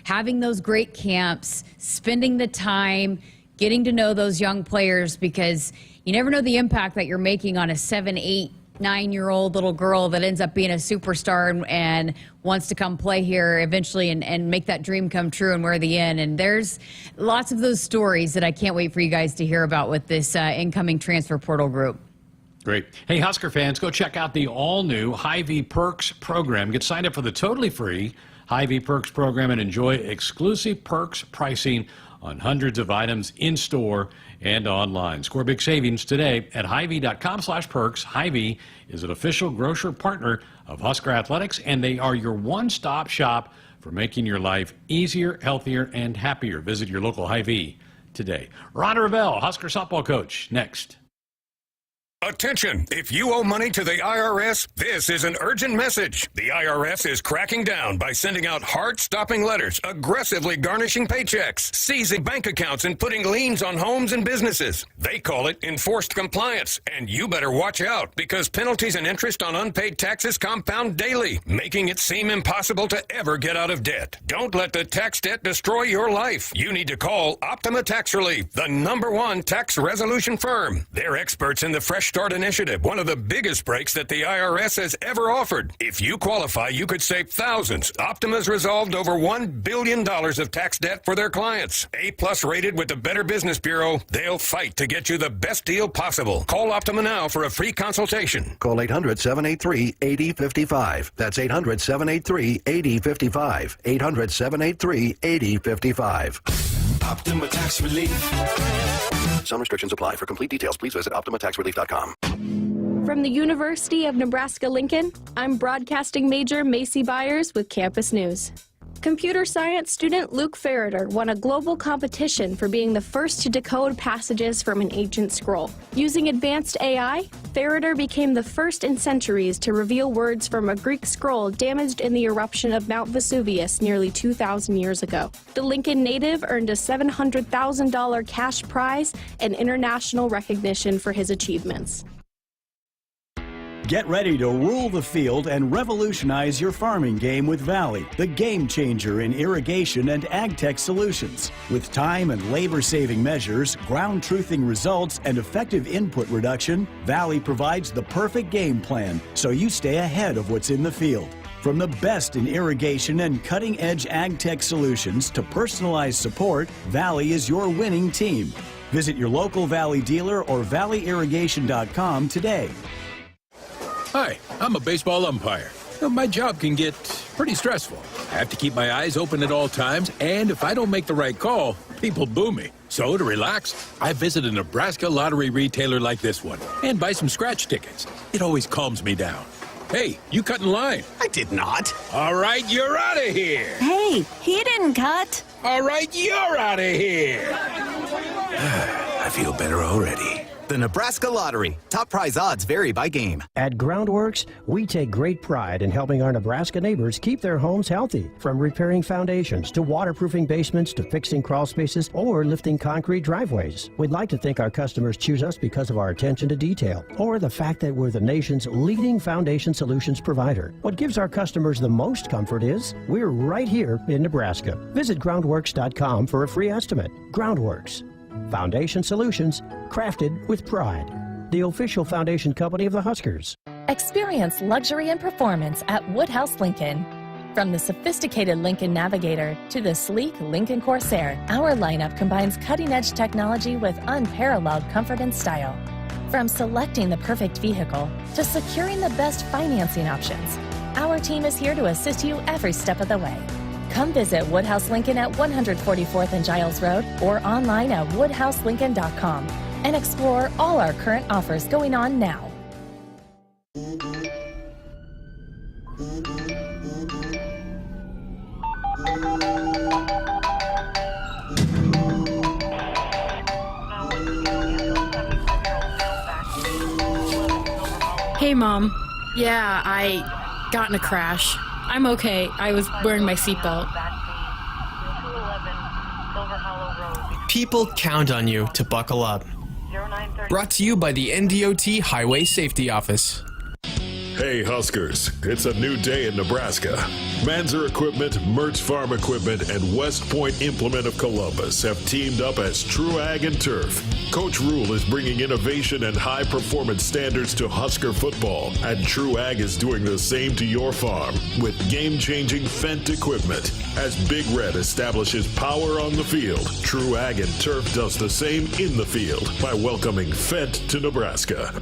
having those great camps, spending the time, getting to know those young players, because you never know the impact that you're making on a 7, 8, 9-year-old little girl that ends up being a superstar and wants to come play here eventually and make that dream come true and wear the N. And there's lots of those stories that I can't wait for you guys to hear about with this incoming transfer portal group. Great. Hey, Husker fans, go check out the all-new Hy-Vee Perks program. Get signed up for the totally free Hy-Vee Perks program and enjoy exclusive perks pricing on hundreds of items in-store and online. Score big savings today at Hy-Vee.com/perks. Hy-Vee is an official grocer partner of Husker Athletics, and they are your one-stop shop for making your life easier, healthier, and happier. Visit your local Hy-Vee today. Ronda Revelle, Husker softball coach, next. Attention! If you owe money to the IRS, this is an urgent message. The IRS is cracking down by sending out heart-stopping letters, aggressively garnishing paychecks, seizing bank accounts, and putting liens on homes and businesses. They call it enforced compliance, and you better watch out, because penalties and interest on unpaid taxes compound daily, making it seem impossible to ever get out of debt. Don't let the tax debt destroy your life. You need to call Optima Tax Relief, the #1 tax resolution firm. They're experts in the Fresh Start Initiative, one of the biggest breaks that the IRS has ever offered. If you qualify, you could save thousands. Optima's resolved over $1 billion of tax debt for their clients. A+ rated with the Better Business Bureau, they'll fight to get you the best deal possible. Call Optima now for a free consultation. Call 800-783-8055. That's 800-783-8055. 800-783-8055. Optima Tax Relief. Some restrictions apply. For complete details, please visit OptimaTaxRelief.com. From the University of Nebraska-Lincoln, I'm broadcasting major Macy Byers with Campus News. Computer science student Luke Ferreter won a global competition for being the first to decode passages from an ancient scroll. Using advanced AI, Ferreter became the first in centuries to reveal words from a Greek scroll damaged in the eruption of Mount Vesuvius nearly 2,000 years ago. The Lincoln native earned a $700,000 cash prize and international recognition for his achievements. Get ready to rule the field and revolutionize your farming game with Valley, the game changer in irrigation and ag tech solutions. With time and labor-saving measures, ground truthing results, and effective input reduction, Valley provides the perfect game plan so you stay ahead of what's in the field. From the best in irrigation and cutting-edge ag tech solutions to personalized support, Valley is your winning team. Visit your local Valley dealer or valleyirrigation.com today. Hi, I'm a baseball umpire. My job can get pretty stressful. I have to keep my eyes open at all times, and if I don't make the right call, people boo me. So to relax, I visit a Nebraska lottery retailer like this one and buy some scratch tickets. It always calms me down. Hey, you cut in line. I did not. All right, you're out of here. Hey, he didn't cut. All right, you're out of here. I feel better already. The Nebraska Lottery. Top prize odds vary by game. At Groundworks, we take great pride in helping our Nebraska neighbors keep their homes healthy. From repairing foundations to waterproofing basements to fixing crawl spaces or lifting concrete driveways. We'd like to think our customers choose us because of our attention to detail or the fact that we're the nation's leading foundation solutions provider. What gives our customers the most comfort is we're right here in Nebraska. Visit groundworks.com for a free estimate. Groundworks. Foundation solutions crafted with pride. The official foundation company of the Huskers. Experience luxury and performance at Woodhouse Lincoln. From the sophisticated Lincoln Navigator to the sleek Lincoln Corsair, our lineup combines cutting-edge technology with unparalleled comfort and style. From selecting the perfect vehicle to securing the best financing options, our team is here to assist you every step of the way. Come visit Woodhouse Lincoln at 144th and Giles Road or online at woodhouselincoln.com and explore all our current offers going on now. Hey, Mom. Yeah, I got in a crash. I'm okay. I was wearing my seatbelt. People count on you to buckle up. Brought to you by the NDOT Highway Safety Office. Hey Huskers, it's a new day in Nebraska. Manzer Equipment, Mertz Farm Equipment, and West Point Implement of Columbus have teamed up as True Ag and Turf. Coach Rule is bringing innovation and high-performance standards to Husker football, and True Ag is doing the same to your farm with game-changing Fendt equipment. As Big Red establishes power on the field, True Ag and Turf does the same in the field by welcoming Fendt to Nebraska.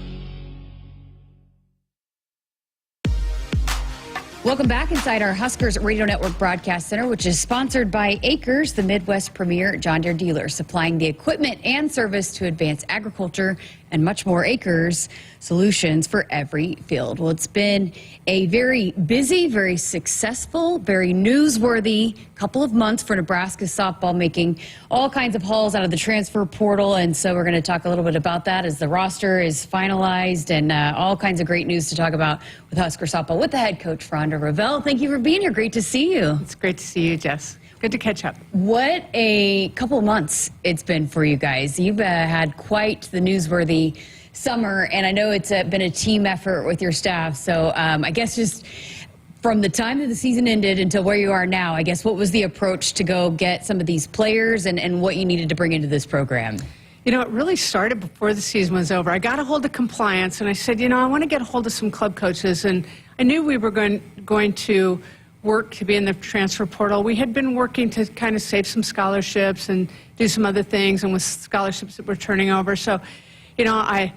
Welcome back inside our Huskers Radio Network Broadcast Center, which is sponsored by Akrs, the Midwest premier John Deere dealer, supplying the equipment and service to advance agriculture and much more. Akrs solutions for every field. Well, it's been a very busy, very successful, very newsworthy couple of months for Nebraska softball, making all kinds of hauls out of the transfer portal. And so we're going to talk a little bit about that as the roster is finalized and all kinds of great news to talk about with Husker softball with the head coach, Ronda Revelle. Thank you for being here. Great to see you. It's great to see you, Jess. Good to catch up. What a couple of months it's been for you guys. You've had quite the newsworthy summer, and I know it's been a team effort with your staff. So I guess just from the time that the season ended until where you are now, I guess what was the approach to go get some of these players and what you needed to bring into this program? You know, it really started before the season was over. I got a hold of compliance, and I said, you know, I want to get a hold of some club coaches, and I knew we were going to work to be in the transfer portal. We had been working to kind of save some scholarships and do some other things, and with scholarships that we're turning over. So, you know, I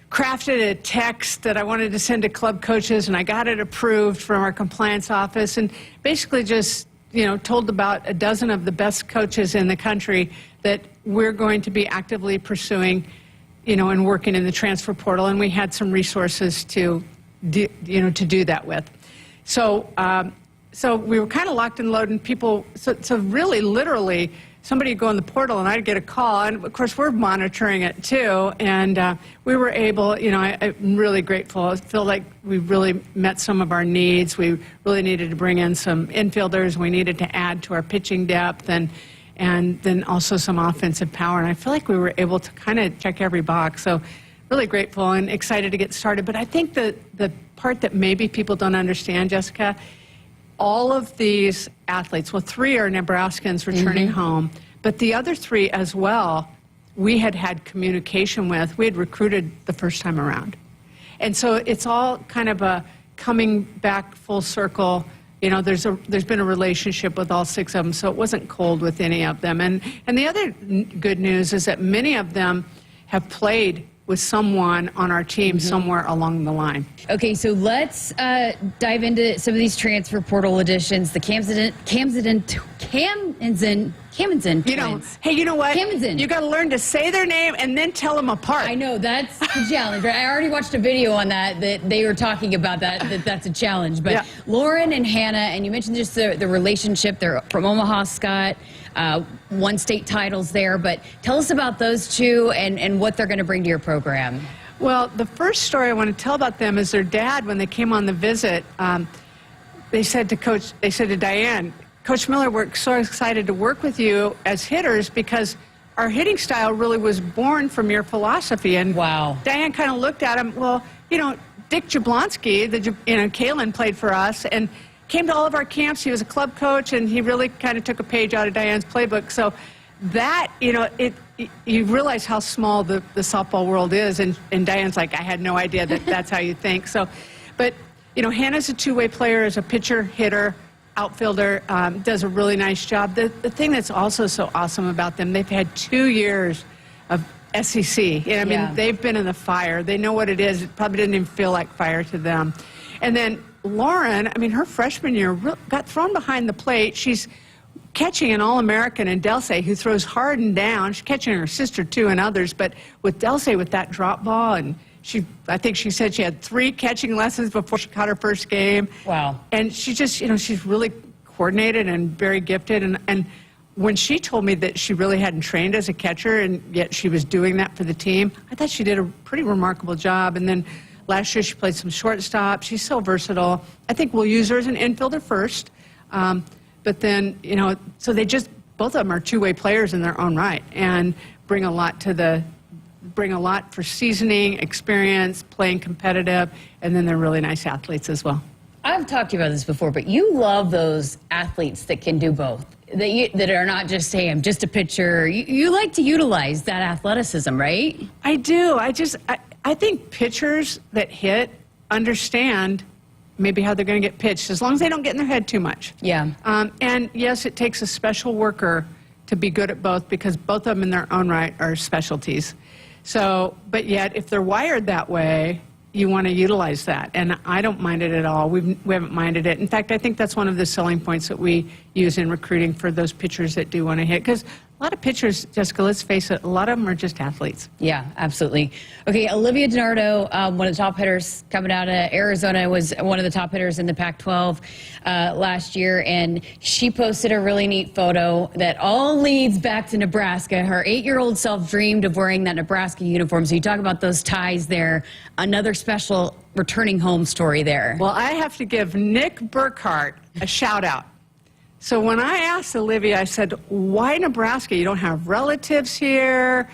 crafted a text that I wanted to send to club coaches, and I got it approved from our compliance office, and basically just told about a dozen of the best coaches in the country that we're going to be actively pursuing, and working in the transfer portal, and we had some resources to do that with. So we were kind of locked and loaded, and people, so really, literally, somebody would go in the portal, and I'd get a call, and of course, we're monitoring it too, and we were able, I'm really grateful. I feel like we really met some of our needs. We really needed to bring in some infielders. We needed to add to our pitching depth, and then also some offensive power, and I feel like we were able to kind of check every box. So really grateful and excited to get started. But I think the part that maybe people don't understand, Jessica, all of these athletes, well, 3 are Nebraskans returning home, but the other 3 as well, we had communication with. We had recruited the first time around. And so it's all kind of a coming back full circle. There's been a relationship with all 6 of them, so it wasn't cold with any of them. And the other good news is that many of them have played with someone on our team somewhere along the line. Okay, so let's dive into some of these transfer portal additions. The Camden twins. Hey, you know what? Camden. You got to learn to say their name and then tell them apart. I know, that's the challenge. I already watched a video on that they were talking about that's a challenge. But yeah. Lauren and Hannah, and you mentioned just the relationship. They're from Omaha, Scott. Won state titles there, but tell us about those 2 and what they're going to bring to your program. Well, the first story I want to tell about them is their dad, when they came on the visit, they said to Diane, Coach Miller, we're so excited to work with you as hitters because our hitting style really was born from your philosophy. And wow. Diane kind of looked at him, well, Dick Jablonski, Kalen played for us, and came to all of our camps. He was a club coach, and he really kind of took a page out of Diane's playbook. So that, you realize how small the softball world is, and Diane's like, I had no idea that's how you think. So, but, Hannah's a 2-way player, as a pitcher, hitter, outfielder, does a really nice job. The thing that's also so awesome about them, they've had 2 years of SEC. They've been in the fire. They know what it is. It probably didn't even feel like fire to them. And then Lauren, her freshman year got thrown behind the plate. She's catching an All-American in Delsey who throws hard and down. She's catching her sister too and others, but with Delsey with that drop ball, and I think she said she had 3 catching lessons before she caught her first game. Wow. And she just, she's really coordinated and very gifted. And when she told me that she really hadn't trained as a catcher and yet she was doing that for the team, I thought she did a pretty remarkable job. And then last year she played some shortstop. She's so versatile. I think we'll use her as an infielder first. But then, so both of them are 2-way players in their own right and bring a lot for seasoning, experience, playing competitive, and then they're really nice athletes as well. I've talked to you about this before, but you love those athletes that can do both, that are not just, hey, I'm just a pitcher. You like to utilize that athleticism, right? I do. I think pitchers that hit understand maybe how they're going to get pitched, as long as they don't get in their head too much. Yeah. And yes, it takes a special worker to be good at both, because both of them in their own right are specialties. So, but yet, if they're wired that way, you want to utilize that. And I don't mind it at all. We haven't minded it. In fact, I think that's one of the selling points that we use in recruiting for those pitchers that do want to hit. Because a lot of pitchers, Jessica, let's face it, a lot of them are just athletes. Yeah, absolutely. Okay, Olivia DiNardo, one of the top hitters coming out of Arizona, was one of the top hitters in the Pac-12 last year, and she posted a really neat photo that all leads back to Nebraska. Her 8-year-old self dreamed of wearing that Nebraska uniform. So you talk about those ties there. Another special returning home story there. Well, I have to give Nick Burkhart a shout out. So when I asked Olivia, I said, why Nebraska? You don't have relatives here.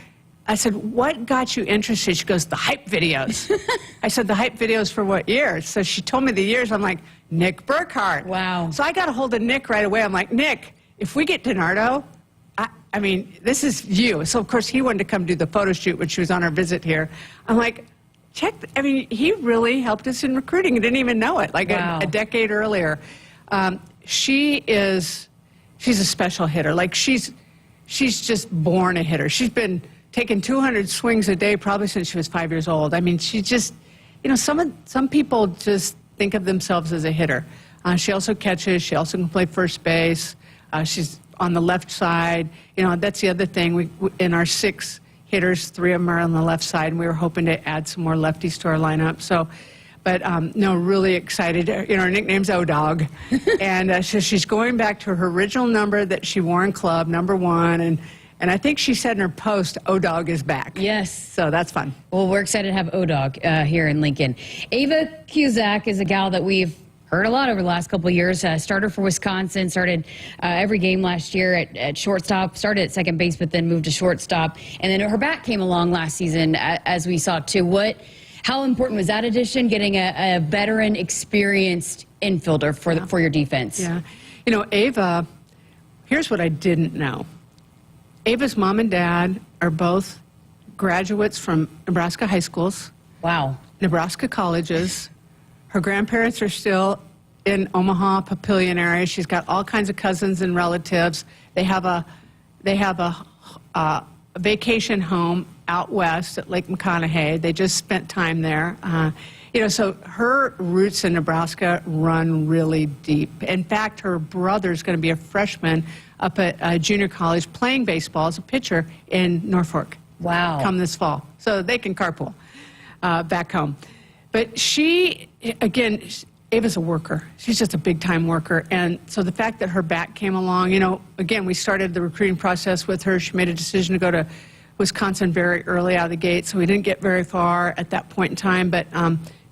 I said, what got you interested? She goes, the hype videos. I said, the hype videos for what year? So she told me the years. I'm like, Nick Burkhart. Wow. So I got a hold of Nick right away. I'm like, Nick, if we get DiNardo, I mean, this is you. So, of course, he wanted to come do the photo shoot when she was on her visit here. I'm like, he really helped us in recruiting. He didn't even know it, like wow. a decade earlier. She's a special hitter. Like she's just born a hitter. She's been taking 200 swings a day probably since she was 5 years old. I mean, she just, some people just think of themselves as a hitter. She also catches. She also can play first base. She's on the left side. You know, that's the other thing. We in our 6 hitters, 3 of them are on the left side, and we were hoping to add some more lefties to our lineup. So, but no, really excited. You know, her nickname's O-Dog, and so she's going back to her original number that she wore in club, number 1, and I think she said in her post, O-Dog is back. Yes. So that's fun. Well, we're excited to have O-Dog here in Lincoln. Ava Cusack is a gal that we've heard a lot over the last couple of years. Starter for Wisconsin, started every game last year at shortstop, started at second base, but then moved to shortstop. And then her bat came along last season, as we saw too. How important was that addition, getting a veteran, experienced infielder for your defense? Yeah. You know, Ava, here's what I didn't know. Ava's mom and dad are both graduates from Nebraska high schools. Wow. Nebraska colleges. Her grandparents are still in Omaha, Papillion area. She's got all kinds of cousins and relatives. They have a vacation home out west at Lake McConaughey. They just spent time there. You know, so her roots in Nebraska run really deep. In fact, her brother's going to be a freshman up at junior college playing baseball as a pitcher in Norfolk. Wow. Come this fall. So they can carpool back home. But she, again, Ava's a worker. She's just a big-time worker. And so the fact that her bat came along, you know, again, we started the recruiting process with her. She made a decision to go to Wisconsin very early out of the gate, so we didn't get very far at that point in time. But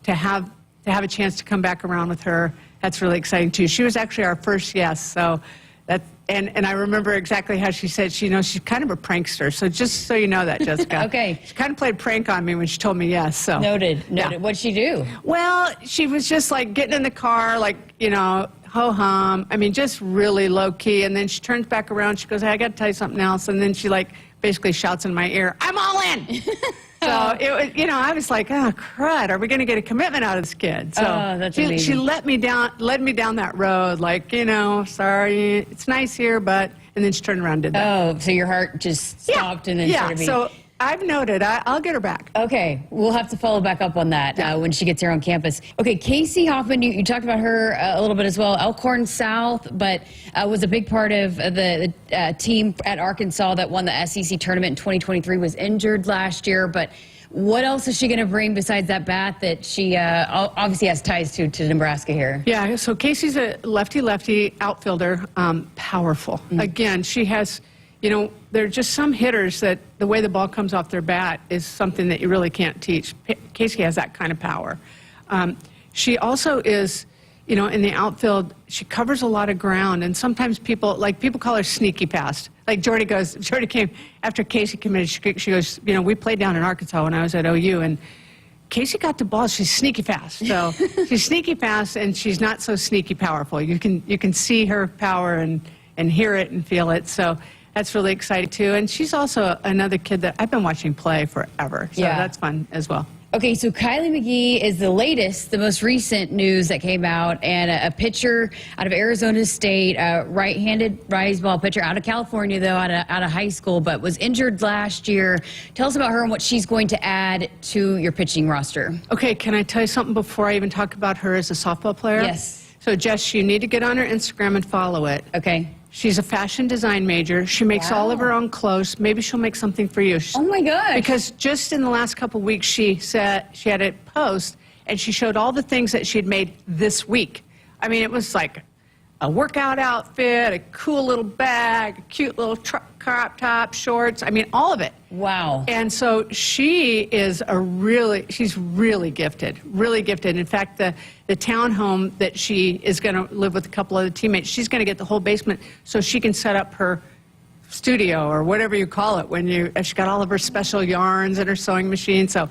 to have a chance to come back around with her, that's really exciting, too. She was actually our first yes, so that. And I remember exactly how she said, she's kind of a prankster. So just so you know that, Jessica. Okay. She kind of played prank on me when she told me yes. So Noted. Yeah. What'd she do? Well, she was just like getting in the car, like, you know, ho-hum. I mean, just really low-key. And then she turns back around. She goes, hey, I got to tell you something else. And then she, like, basically shouts in my ear, I'm all in. So, it was, you know, I was like, oh, crud, are we going to get a commitment out of this kid? So that's amazing. She led me down that road, like, you know, sorry, it's nice here, but, and then she turned around and did that. Oh, so your heart just stopped and then started beating. So I've noted. I'll get her back. Okay, we'll have to follow back up on that when she gets here on campus. Okay, Casey Hoffman, you talked about her a little bit as well. Elkhorn South, but was a big part of the team at Arkansas that won the SEC tournament in 2023, was injured last year. But what else is she going to bring besides that bat that she obviously has ties to Nebraska here? Yeah, so Casey's a lefty-lefty outfielder, powerful. Again, she has... You know, there are just some hitters that the way the ball comes off their bat is something that you really can't teach. Casey has that kind of power. She also is, you know, in the outfield, she covers a lot of ground, and sometimes people call her sneaky fast. Like Jordy came, after Casey committed, she goes, you know, we played down in Arkansas when I was at OU, and Casey got the ball. She's sneaky fast. So she's sneaky fast, and she's not so sneaky powerful. You can see her power and hear it and feel it. So that's really exciting, too. And she's also another kid that I've been watching play forever. So that's fun as well. Okay, so Kylie McGee is the latest, the most recent news that came out, and a pitcher out of Arizona State, right-handed rise ball pitcher out of California, though, out of high school, but was injured last year. Tell us about her and what she's going to add to your pitching roster. Okay, can I tell you something before I even talk about her as a softball player? Yes. So, Jess, you need to get on her Instagram and follow it. Okay. She's a fashion design major. She makes all of her own clothes. Maybe she'll make something for you. Oh, my gosh. Because just in the last couple of weeks, she said she had a post, and she showed all the things that she had made this week. I mean, it was like a workout outfit, a cool little bag, a cute little crop top, shorts. I mean, all of it. Wow. And so she is she's really gifted, really gifted. In fact, the townhome that she is going to live with a couple other teammates, she's going to get the whole basement so she can set up her studio or whatever you call it she's got all of her special yarns and her sewing machine. So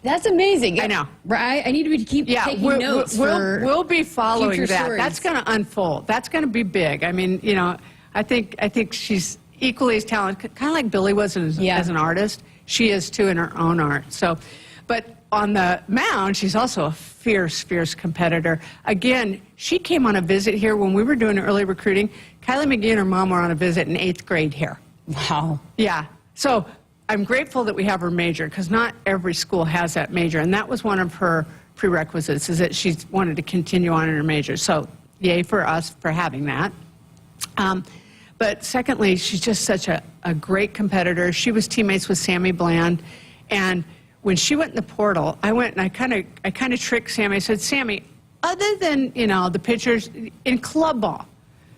that's amazing. I know. Right? I need to keep taking notes. We'll be following that. Stories. That's going to unfold. That's going to be big. I mean, you know, I think she's equally as talented, kind of like Billy was as an artist. She is, too, in her own art. So, but on the mound, she's also a fierce, fierce competitor. Again, she came on a visit here when we were doing early recruiting. Kylie McGee and her mom were on a visit in 8th grade here. Wow. Yeah. So I'm grateful that we have her major, because not every school has that major, and that was one of her prerequisites, is that she wanted to continue on in her major. So, yay for us for having that. But secondly, she's just such a great competitor. She was teammates with Sammy Bland, and when she went in the portal, I went and I kind of tricked Sammy. I said, Sammy, other than the pitchers in club ball,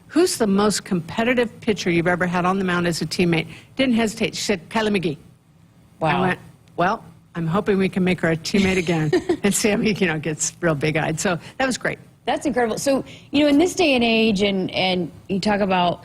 who's the most competitive pitcher you've ever had on the mound as a teammate? Didn't hesitate. She said, Kylie McGee. Wow. I went, well, I'm hoping we can make her a teammate again. And Sammy, gets real big-eyed. So that was great. That's incredible. So, in this day and age, and you talk about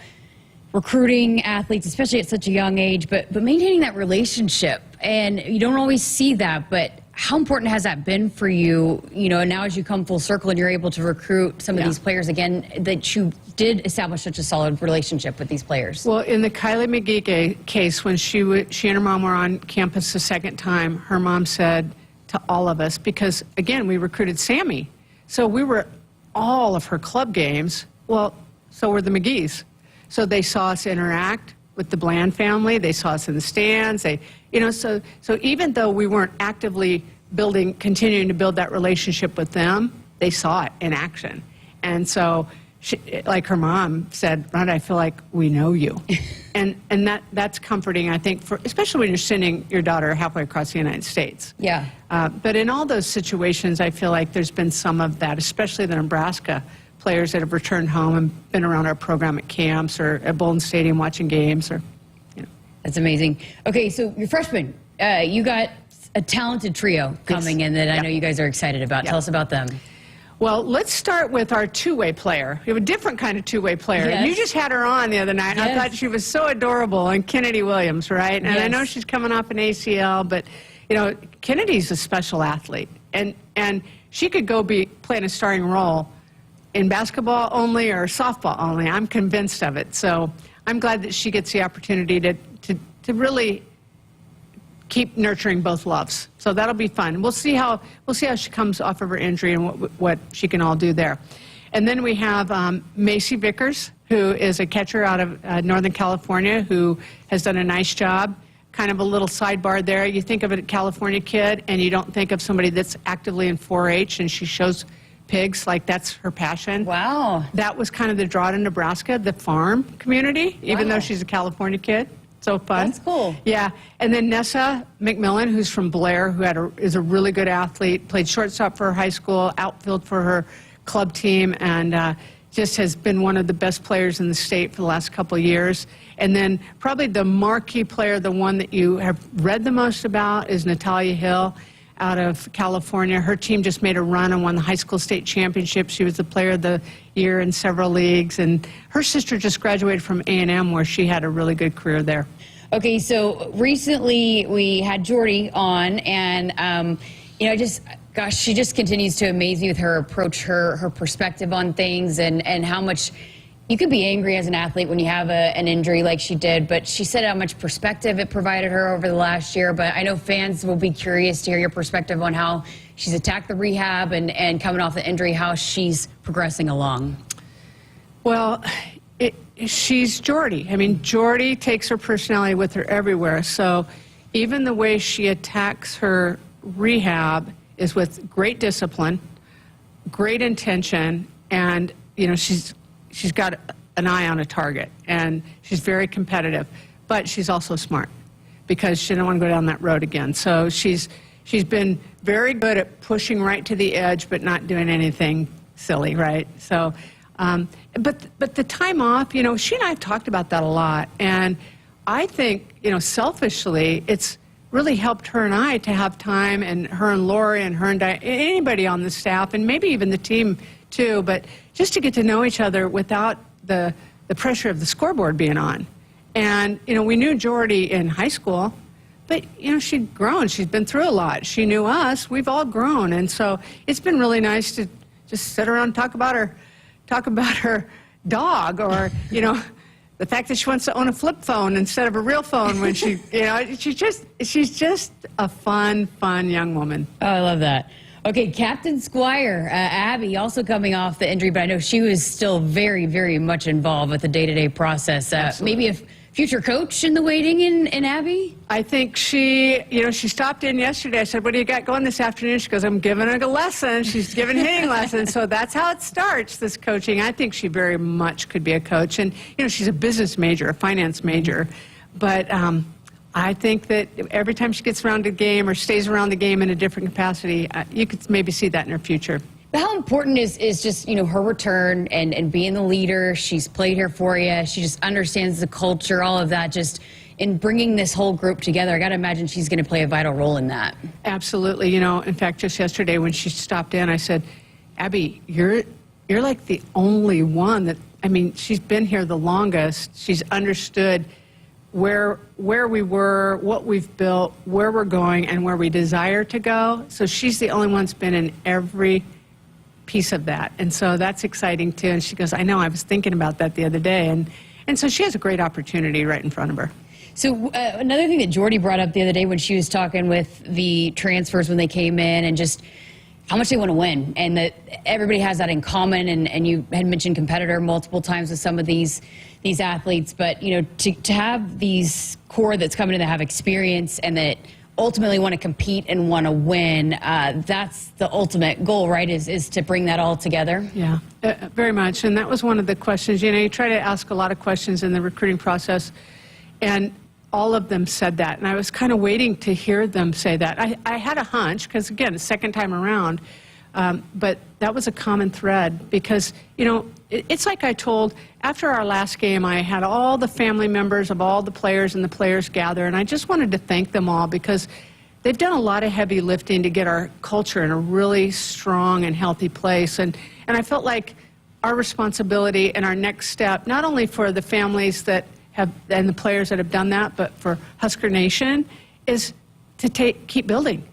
recruiting athletes, especially at such a young age, but maintaining that relationship, and you don't always see that, but how important has that been for you, now as you come full circle and you're able to recruit some of these players again, that you did establish such a solid relationship with these players? Well, in the Kylie McGee case, when she and her mom were on campus the second time, her mom said to all of us, because, again, we recruited Sammy, so we were all of her club games. Well, so were the McGees. So they saw us interact with the Bland family. They saw us in the stands. So even though we weren't actively continuing to build that relationship with them, they saw it in action. And so, like her mom said, Rhonda, I feel like we know you. and that's comforting, I think, especially when you're sending your daughter halfway across the United States. Yeah. But in all those situations, I feel like there's been some of that, especially the Nebraska players that have returned home and been around our program at camps or at Bolden Stadium watching games. That's amazing. Okay, so you're freshmen. You got a talented trio coming in that I know you guys are excited about. Tell us about them. Well, let's start with our two-way player. We have a different kind of two-way player. Yes. You just had her on the other night, and I thought she was so adorable, and Kennedy Williams, right? And I know she's coming off an ACL, but, Kennedy's a special athlete, and she could go be playing a starring role in basketball only or softball only. I'm convinced of it. So I'm glad that she gets the opportunity to really keep nurturing both loves. So that'll be fun. We'll see how she comes off of her injury and what she can all do there. And then we have Macy Vickers, who is a catcher out of Northern California, who has done a nice job. Kind of a little sidebar there. You think of a California kid, and you don't think of somebody that's actively in 4-H, and she shows pigs, like that's her passion. Wow. That was kind of the draw to Nebraska, the farm community, even though she's a California kid. So fun. That's cool. Yeah. And then Nessa McMillan, who's from Blair, who is a really good athlete, played shortstop for her high school, outfield for her club team, and just has been one of the best players in the state for the last couple of years. And then probably the marquee player, the one that you have read the most about, is Natalia Hill out of California. Her team just made a run and won the high school state championship. She was the player of the year in several leagues. And her sister just graduated from A&M, where she had a really good career there. Okay, so recently we had Jordy on, and, gosh, she just continues to amaze me with her approach, her perspective on things, and how much you could be angry as an athlete when you have an injury like she did, but she said how much perspective it provided her over the last year. But I know fans will be curious to hear your perspective on how she's attacked the rehab and coming off the injury, how she's progressing along. Well, she's Jordy. I mean, Jordy takes her personality with her everywhere. So even the way she attacks her rehab is with great discipline, great intention, and, she's got an eye on a target, and she's very competitive, but she's also smart because she didn't want to go down that road again. So she's been very good at pushing right to the edge, but not doing anything silly, right? So, but the time off, she and I have talked about that a lot, and I think, selfishly, it's really helped her and I to have time, and her and Lori and her and anybody on the staff, and maybe even the team too, but just to get to know each other without the pressure of the scoreboard being on. And, we knew Jordy in high school, but, she'd grown. She's been through a lot. She knew us. We've all grown. And so it's been really nice to just sit around and talk about her dog, or, the fact that she wants to own a flip phone instead of a real phone when she's just a fun young woman. Oh, I love that. Okay, Captain Squire, Abby, also coming off the injury, but I know she was still very, very much involved with the day-to-day process. Maybe if future coach in the waiting in Abby? I think she stopped in yesterday. I said, what do you got going this afternoon? She goes, I'm giving her a lesson. She's giving hitting lessons. So that's how it starts, this coaching. I think she very much could be a coach. And, she's a business major, a finance major. But I think that every time she gets around the game or stays around the game in a different capacity, you could maybe see that in her future. But how important is just, her return and being the leader? She's played here for you. She just understands the culture, all of that, just in bringing this whole group together. I got to imagine she's going to play a vital role in that. Absolutely. In fact, just yesterday when she stopped in, I said, Abby, you're like the only one that, she's been here the longest. She's understood where we were, what we've built, where we're going, and where we desire to go. So she's the only one that's been in every piece of that. And so that's exciting too. And she goes, I know, I was thinking about that the other day. And so she has a great opportunity right in front of her. So another thing that Jordy brought up the other day when she was talking with the transfers when they came in and just how much they want to win, and that everybody has that in common, and you had mentioned competitor multiple times with some of these athletes, but to have these core that's coming in that have experience and that ultimately want to compete and want to win, that's the ultimate goal, right, is to bring that all together? Yeah, very much. And that was one of the questions. You try to ask a lot of questions in the recruiting process, and all of them said that. And I was kind of waiting to hear them say that. I had a hunch, because, again, the second time around, but that was a common thread because, it's like I told, after our last game, I had all the family members of all the players and the players gather, and I just wanted to thank them all because they've done a lot of heavy lifting to get our culture in a really strong and healthy place. And I felt like our responsibility and our next step, not only for the families that have and the players that have done that, but for Husker Nation, is to keep building.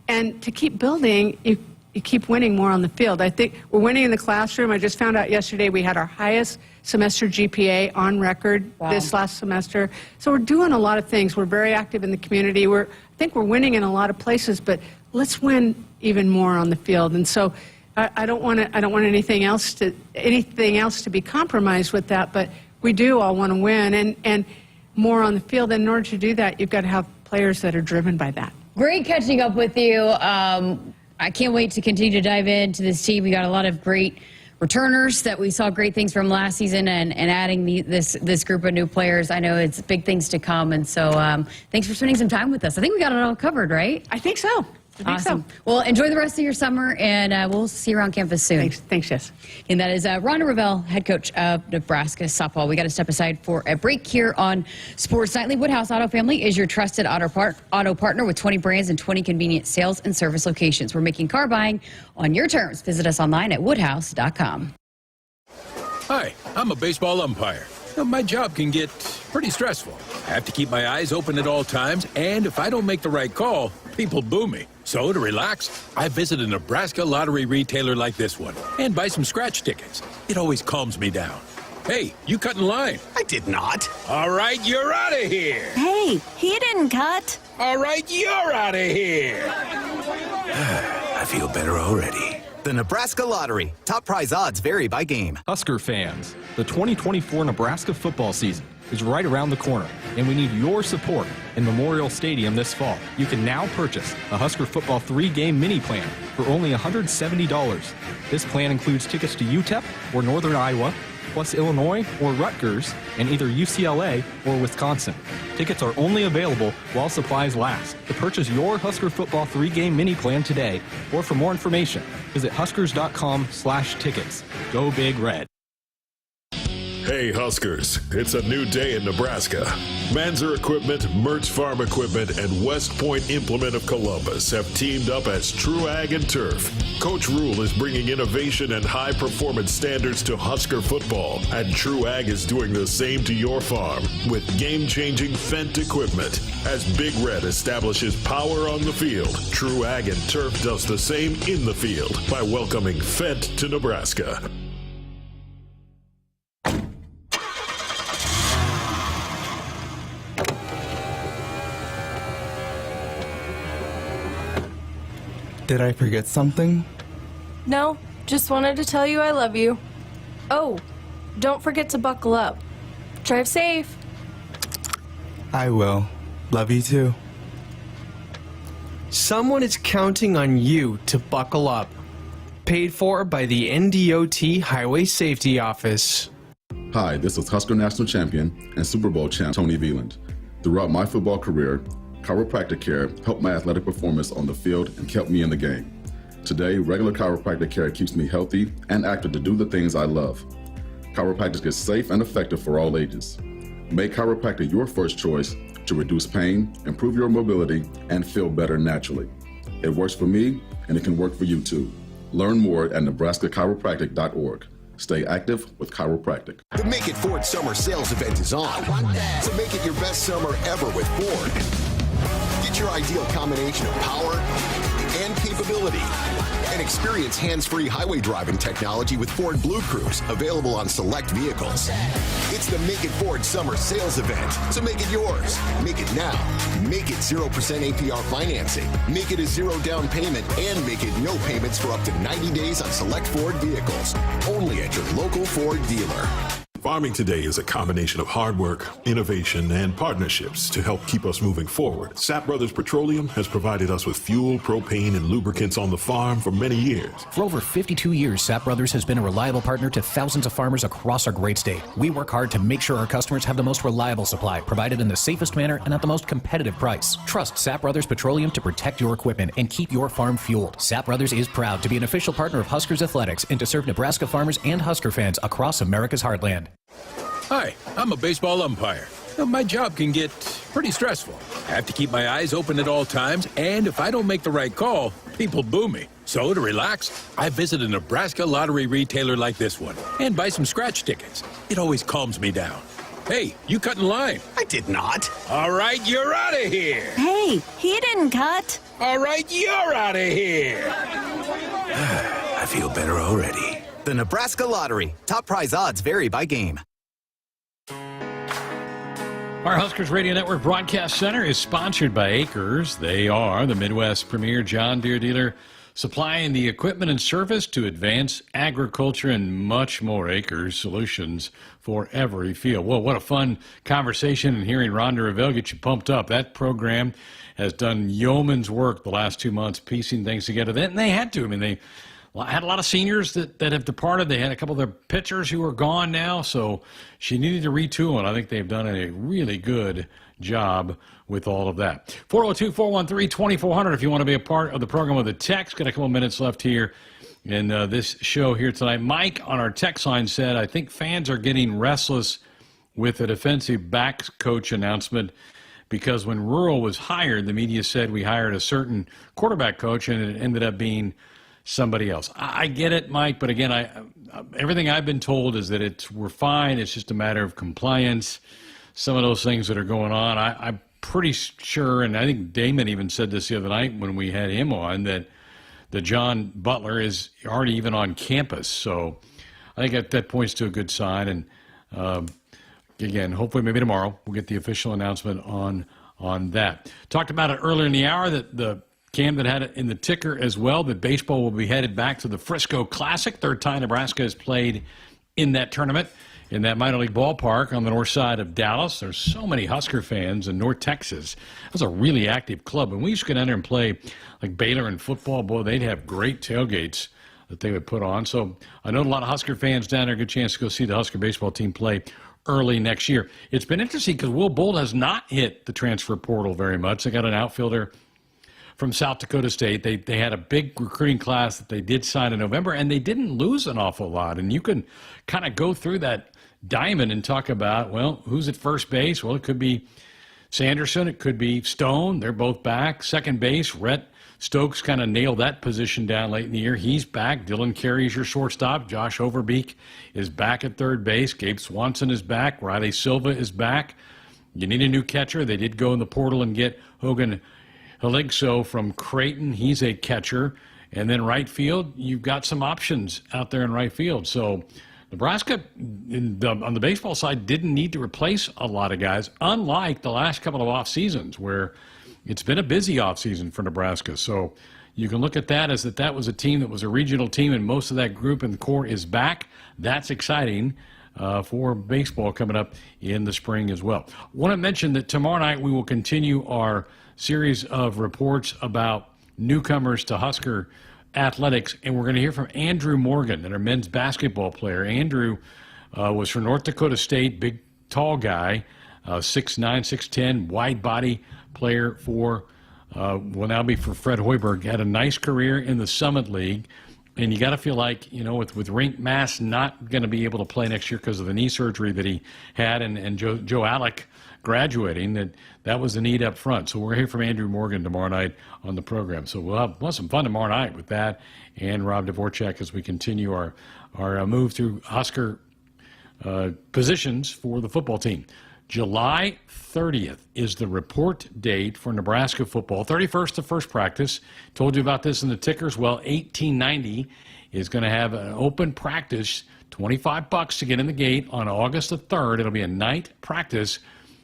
And to keep building, you keep winning more on the field. I think we're winning in the classroom. I just found out yesterday we had our highest semester GPA on record this last semester. So we're doing a lot of things. We're very active in the community. I think we're winning in a lot of places, but let's win even more on the field. And so I don't want anything else to be compromised with that, but we do all want to win and more on the field. And in order to do that, you've got to have players that are driven by that. Great catching up with you. I can't wait to continue to dive into this team. We got a lot of great returners that we saw great things from last season, and adding this group of new players. I know it's big things to come, and so thanks for spending some time with us. I think we got it all covered, right? I think so. Awesome. Well, enjoy the rest of your summer, and we'll see you around campus soon. Thanks, Jess. And that is Ronda Revelle, head coach of Nebraska softball. We got to step aside for a break here on Sports Nightly. Woodhouse Auto Family is your trusted auto partner with 20 brands and 20 convenient sales and service locations. We're making car buying on your terms. Visit us online at woodhouse.com. Hi, I'm a baseball umpire. My job can get pretty stressful. I have to keep my eyes open at all times, and if I don't make the right call, people boo me. So to relax, I visit a Nebraska lottery retailer like this one and buy some scratch tickets. It always calms me down. Hey, you cut in line. I did not. All right, you're out of here. Hey, he didn't cut. All right, you're out of here. I feel better already. The Nebraska Lottery. Top prize odds vary by game. Husker fans, the 2024 Nebraska football season is right around the corner, and we need your support in Memorial Stadium this fall. You can now purchase a Husker football 3-game mini plan for only $170. This plan includes tickets to UTEP or Northern Iowa, plus Illinois or Rutgers, and either UCLA or Wisconsin. Tickets are only available while supplies last. To purchase your Husker football 3-game mini plan today, or for more information, visit huskers.com/tickets. Go Big Red. Hey Huskers, it's a new day in Nebraska. Manzer Equipment, Mertz Farm Equipment, and West Point Implement of Columbus have teamed up as True Ag and Turf. Coach Rule is bringing innovation and high-performance standards to Husker football, and True Ag is doing the same to your farm with game-changing Fendt equipment. As Big Red establishes power on the field, True Ag and Turf does the same in the field by welcoming Fendt to Nebraska. Did I forget something? No, just wanted to tell you I love you. Oh, don't forget to buckle up. Drive safe. I will. Love you too. Someone is counting on you to buckle up. Paid for by the NDOT Highway Safety Office. Hi, this is Husker National Champion and Super Bowl champ Tony Veland. Throughout my football career, chiropractic care helped my athletic performance on the field and kept me in the game. Today, regular chiropractic care keeps me healthy and active to do the things I love. Chiropractic is safe and effective for all ages. Make chiropractic your first choice to reduce pain, improve your mobility, and feel better naturally. It works for me, and it can work for you too. Learn more at nebraska-chiropractic.org. Stay active with chiropractic. The Make It Ford Summer Sales Event is on. So make it your best summer ever with Ford. Get your ideal combination of power and capability. And experience hands-free highway driving technology with Ford Blue Cruise, available on select vehicles. It's the Make It Ford Summer Sales Event, so make it yours. Make it now. Make it 0% APR financing. Make it a zero down payment, and make it no payments for up to 90 days on select Ford vehicles. Only at your local Ford dealer. Farming today is a combination of hard work, innovation, and partnerships to help keep us moving forward. Sap Brothers Petroleum has provided us with fuel, propane, and lubricants on the farm for many years. For over 52 years, Sap Brothers has been a reliable partner to thousands of farmers across our great state. We work hard to make sure our customers have the most reliable supply, provided in the safest manner and at the most competitive price. Trust Sap Brothers Petroleum to protect your equipment and keep your farm fueled. Sap Brothers is proud to be an official partner of Huskers Athletics and to serve Nebraska farmers and Husker fans across America's heartland. Hi, I'm a baseball umpire. My job can get pretty stressful. I have to keep my eyes open at all times, and if I don't make the right call, people boo me. So to relax, I visit a Nebraska lottery retailer like this one and buy some scratch tickets. It always calms me down. Hey, you cut in line. I did not. All right, you're out of here. Hey, he didn't cut. All right, you're out of here. I feel better already. The Nebraska Lottery. Top prize odds vary by game. Our Huskers Radio Network Broadcast Center is sponsored by Akrs. They are the Midwest premier John Deere dealer, supplying the equipment and service to advance agriculture and much more. Akrs solutions for every field. Well, what a fun conversation, and hearing Ronda Revelle get you pumped up. That program has done yeoman's work the last 2 months, piecing things together. And they had to. I mean, they had a lot of seniors that have departed. They had a couple of their pitchers who are gone now, so she needed to retool, and I think they've done a really good job with all of that. 402-413-2400 if you want to be a part of the program with a text. Got a couple of minutes left here in this show here tonight. Mike on our text line said, I think fans are getting restless with the defensive backs coach announcement because when Rural was hired, the media said we hired a certain quarterback coach, and it ended up being somebody else. I get it, Mike, but again, everything I've been told is that we're fine. It's just a matter of compliance. Some of those things that are going on, I'm pretty sure, and I think Damon even said this the other night when we had him on, that John Butler is already even on campus. So I think that points to a good sign. And again, hopefully maybe tomorrow we'll get the official announcement on that. Talked about it earlier in the hour that the Cam that had it in the ticker as well, that baseball will be headed back to the Frisco Classic. Third time Nebraska has played in that tournament in that minor league ballpark on the north side of Dallas. There's so many Husker fans in North Texas. That's a really active club. And we used to get down there and play like Baylor in football. Boy, they'd have great tailgates that they would put on. So I know a lot of Husker fans down there. Good chance to go see the Husker baseball team play early next year. It's been interesting because Will Bolt has not hit the transfer portal very much. They got an outfielder from South Dakota State. They had a big recruiting class that they did sign in November, and they didn't lose an awful lot. And you can kind of go through that diamond and talk about, well, who's at first base? Well, it could be Sanderson. It could be Stone. They're both back. Second base, Rhett Stokes kind of nailed that position down late in the year. He's back. Dylan Carey's your shortstop. Josh Overbeek is back at third base. Gabe Swanson is back. Riley Silva is back. You need a new catcher. They did go in the portal and get Hogan Haligso from Creighton. He's a catcher. And then right field, you've got some options out there in right field. So Nebraska, on the baseball side, didn't need to replace a lot of guys, unlike the last couple of off seasons where it's been a busy off season for Nebraska. So you can look at that as that was a team that was a regional team, and most of that group and core is back. That's exciting. for baseball coming up in the spring as well. I want to mention that tomorrow night we will continue our series of reports about newcomers to Husker Athletics, and we're going to hear from Andrew Morgan, our men's basketball player. Andrew was from North Dakota State, big, tall guy, 6'9", 6'10", wide body player for, will now be for Fred Hoiberg. Had a nice career in the Summit League, and you got to feel like, with Rink Mass not going to be able to play next year because of the knee surgery that he had, and Joe Alec graduating, that was the need up front. So we're going to hear from Andrew Morgan tomorrow night on the program. So we'll have some fun tomorrow night with that and Rob Dvorak as we continue our move through Husker positions for the football team. July 30th is the report date for Nebraska football. 31st, the first practice. Told you about this in the tickers. Well, 1890 is going to have an open practice, $25 to get in the gate on August the 3rd. It'll be a night practice.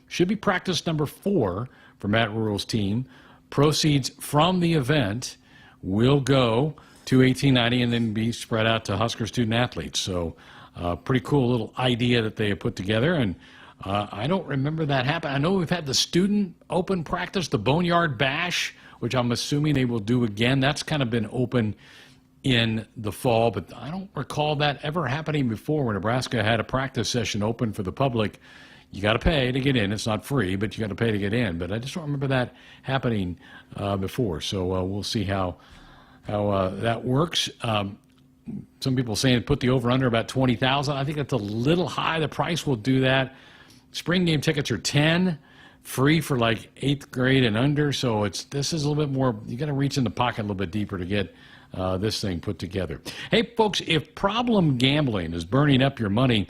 Should be practice number 4 for Matt Rural's team. Proceeds from the event will go to 1890 and then be spread out to Husker student athletes. So pretty cool little idea that they have put together. And I don't remember that happen. I know we've had the student open practice, the Boneyard Bash, which I'm assuming they will do again. That's kind of been open in the fall, but I don't recall that ever happening before where Nebraska had a practice session open for the public. You got to pay to get in. It's not free, but you got to pay to get in. But I just don't remember that happening before. So we'll see how that works. Some people saying put the over-under about 20,000. I think that's a little high. The price will do that. Spring game tickets are $10, free for like 8th grade and under. So this is a little bit more. You got to reach in the pocket a little bit deeper to get this thing put together. Hey, folks, if problem gambling is burning up your money,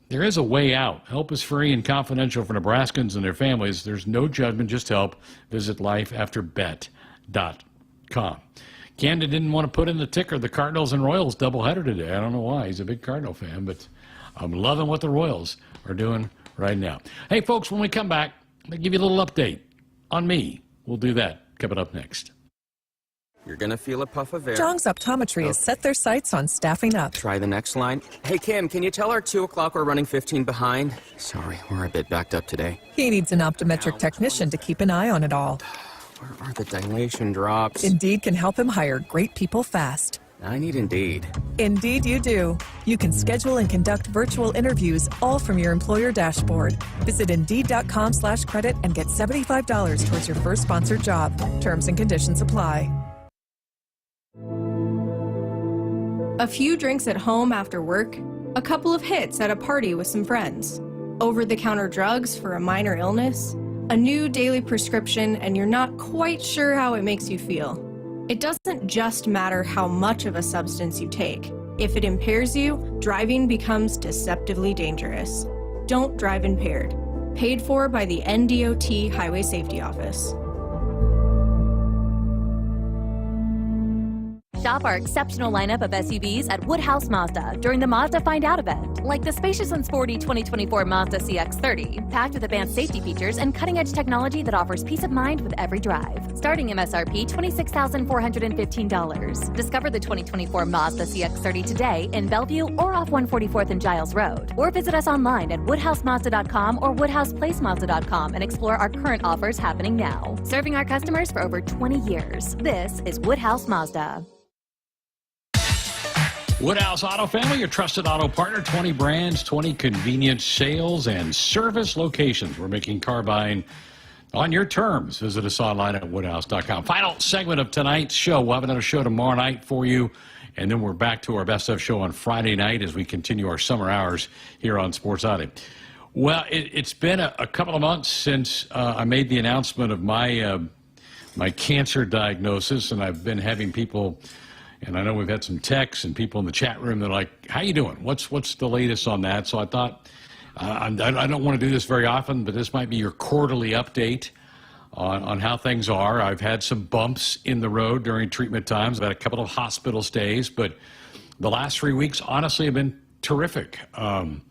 there is a way out. Help is free and confidential for Nebraskans and their families. There's no judgment, just help. Visit lifeafterbet.com. Camden didn't want to put in the ticker the Cardinals and Royals doubleheader today. I don't know why. He's a big Cardinal fan, but I'm loving what the Royals are doing right now. Hey, folks, when we come back, I'll give you a little update on me. We'll do that coming up next. You're going to feel a puff of air. Jong's Optometry has set their sights on staffing up. Try the next line. Hey, Kim, can you tell our 2 o'clock we're running 15 behind? Sorry, we're a bit backed up today. He needs an optometric technician to keep an eye on it all. Where are the dilation drops? Indeed can help him hire great people fast. I need Indeed. Indeed you do. You can schedule and conduct virtual interviews all from your employer dashboard. Visit Indeed.com/credit and get $75 towards your first sponsored job. Terms and conditions apply. A few drinks at home after work, a couple of hits at a party with some friends, over-the-counter drugs for a minor illness, a new daily prescription, and you're not quite sure how it makes you feel. It doesn't just matter how much of a substance you take. If it impairs you, driving becomes deceptively dangerous. Don't drive impaired. Paid for by the NDOT Highway Safety Office. Shop our exceptional lineup of SUVs at Woodhouse Mazda during the Mazda Find Out event, like the spacious and sporty 2024 Mazda CX-30, packed with advanced safety features and cutting-edge technology that offers peace of mind with every drive. Starting MSRP $26,415. Discover the 2024 Mazda CX-30 today in Bellevue or off 144th and Giles Road. Or visit us online at woodhousemazda.com or woodhouseplacemazda.com and explore our current offers happening now. Serving our customers for over 20 years. This is Woodhouse Mazda. Woodhouse Auto Family, your trusted auto partner. 20 brands, 20 convenience sales and service locations. We're making car buying on your terms. Visit us online at woodhouse.com. Final segment of tonight's show. We'll have another show tomorrow night for you. And then we're back to our Best Of show on Friday night as we continue our summer hours here on Sports Audio. Well, it's been a couple of months since I made the announcement of my cancer diagnosis, and I've been having people... And I know we've had some texts and people in the chat room that are like, how you doing? What's the latest on that? So I thought, I don't want to do this very often, but this might be your quarterly update on how things are. I've had some bumps in the road during treatment times. I've had a couple of hospital stays, but the last 3 weeks, honestly, have been terrific. Kind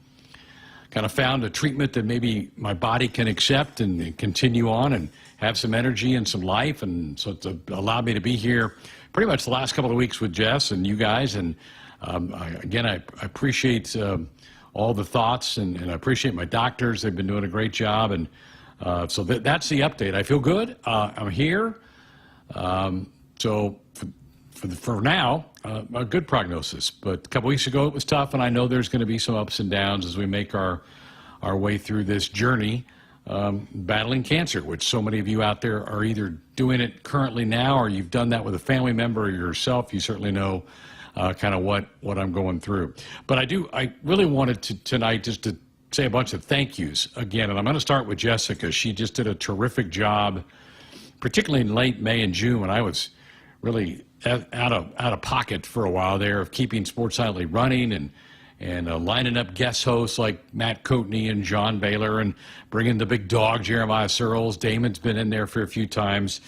of found a treatment that maybe my body can accept and continue on and have some energy and some life. And so it's allowed me to be here pretty much the last couple of weeks with Jess and you guys. And again, I appreciate all the thoughts, and I appreciate my doctors. They've been doing a great job, and so that's the update. I feel good. I'm here. So for now, a good prognosis. But a couple weeks ago it was tough, and I know there's going to be some ups and downs as we make our way through this journey, battling cancer, which so many of you out there are either doing it currently now, or you've done that with a family member or yourself. You certainly know kind of what I'm going through. But I really wanted to tonight just to say a bunch of thank yous again, and I'm going to start with Jessica. She just did a terrific job, particularly in late May and June when I was really out of pocket for a while there, of keeping Sports Nightly running and lining up guest hosts like Matt Coatney and John Baylor, and bringing the big dog Jeremiah Searles. Damon's been in there for a few times,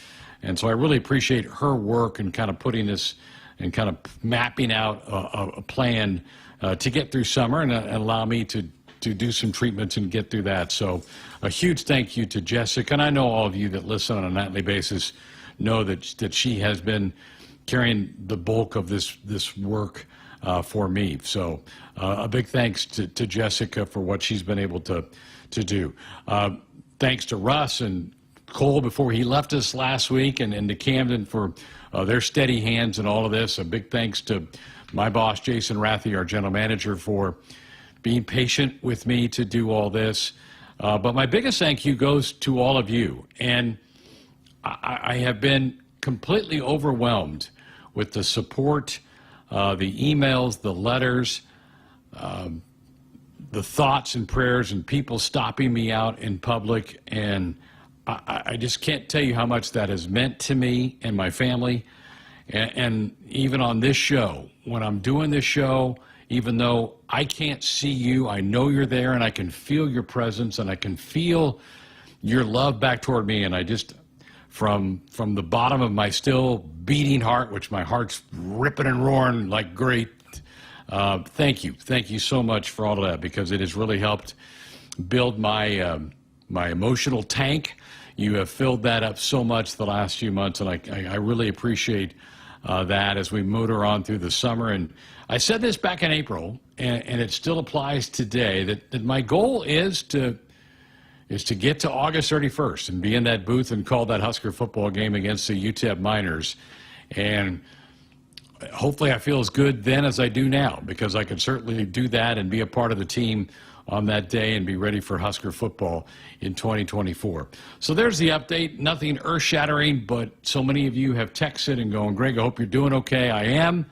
and so I really appreciate her work and kind of putting this and kind of mapping out a plan to get through summer and allow me to do some treatments and get through that. So a huge thank you to Jessica, and I know all of you that listen on a nightly basis know that she has been carrying the bulk of this work for me. So a big thanks to Jessica for what she's been able to do. Thanks to Russ and Cole before he left us last week, and to Camden for their steady hands in all of this. A big thanks to my boss, Jason Rathie, our general manager, for being patient with me to do all this. But my biggest thank you goes to all of you. And I have been completely overwhelmed with the support, the emails, the letters, the thoughts and prayers, and people stopping me out in public. And I just can't tell you how much that has meant to me and my family. And even on this show, when I'm doing this show, even though I can't see you, I know you're there, and I can feel your presence, and I can feel your love back toward me. And I just, from the bottom of my still beating heart, which my heart's ripping and roaring like great, thank you. Thank you so much for all of that, because it has really helped build my my emotional tank. You have filled that up so much the last few months, and I really appreciate that as we motor on through the summer. And I said this back in April, and it still applies today, that my goal is to get to August 31st and be in that booth and call that Husker football game against the UTEP Miners. And hopefully I feel as good then as I do now, because I can certainly do that and be a part of the team on that day and be ready for Husker football in 2024. So there's the update. Nothing earth-shattering, but so many of you have texted and going, Greg, I hope you're doing okay. I am.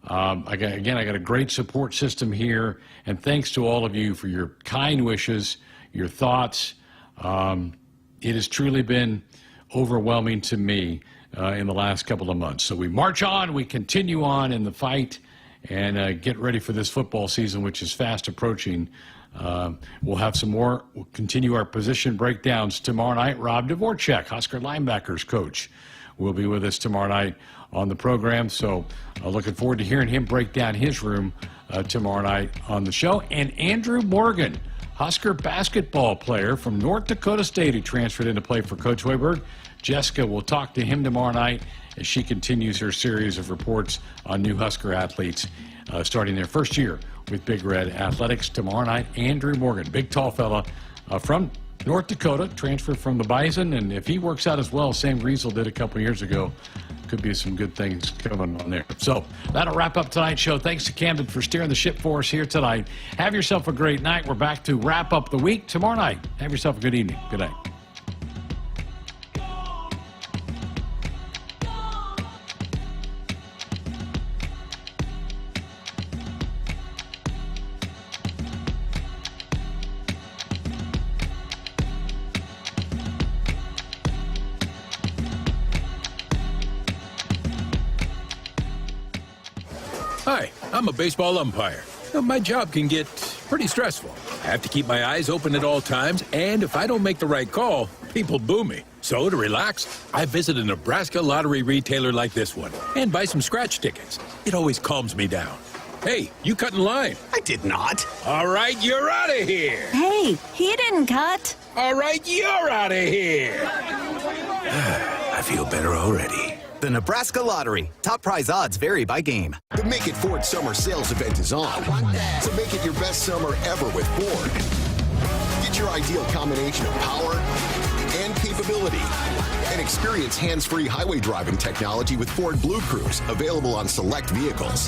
I got a great support system here, and thanks to all of you for your kind wishes, your thoughts. It has truly been overwhelming to me in the last couple of months. So we march on, we continue on in the fight, and get ready for this football season, which is fast approaching. We'll have some more. We'll continue our position breakdowns tomorrow night. Rob Dvorak, Husker linebackers coach, will be with us tomorrow night on the program. So looking forward to hearing him break down his room tomorrow night on the show. And Andrew Morgan, Husker basketball player from North Dakota State, who transferred in to play for Coach Hoiberg. Jessica will talk to him tomorrow night as she continues her series of reports on new Husker athletes starting their first year with Big Red Athletics. Tomorrow night, Andrew Morgan, big tall fella from North Dakota, transferred from the Bison, and if he works out as well as Sam Griesel did a couple years ago, could be some good things coming on there. So that'll wrap up tonight's show. Thanks to Camden for steering the ship for us here tonight. Have yourself a great night. We're back to wrap up the week tomorrow night. Have yourself a good evening. Good night. Hi, I'm a baseball umpire. My job can get pretty stressful. I have to keep my eyes open at all times, and if I don't make the right call, people boo me. So to relax, I visit a Nebraska lottery retailer like this one and buy some scratch tickets. It always calms me down. Hey, you cut in line. I did not. All right, you're out of here. Hey, he didn't cut. All right, you're out of here. I feel better already. The Nebraska Lottery. Top prize odds vary by game. The Make It Ford Summer Sales Event is on. So make it your best summer ever with Ford. Get your ideal combination of power and capability. And experience hands-free highway driving technology with Ford Blue Cruise, available on select vehicles.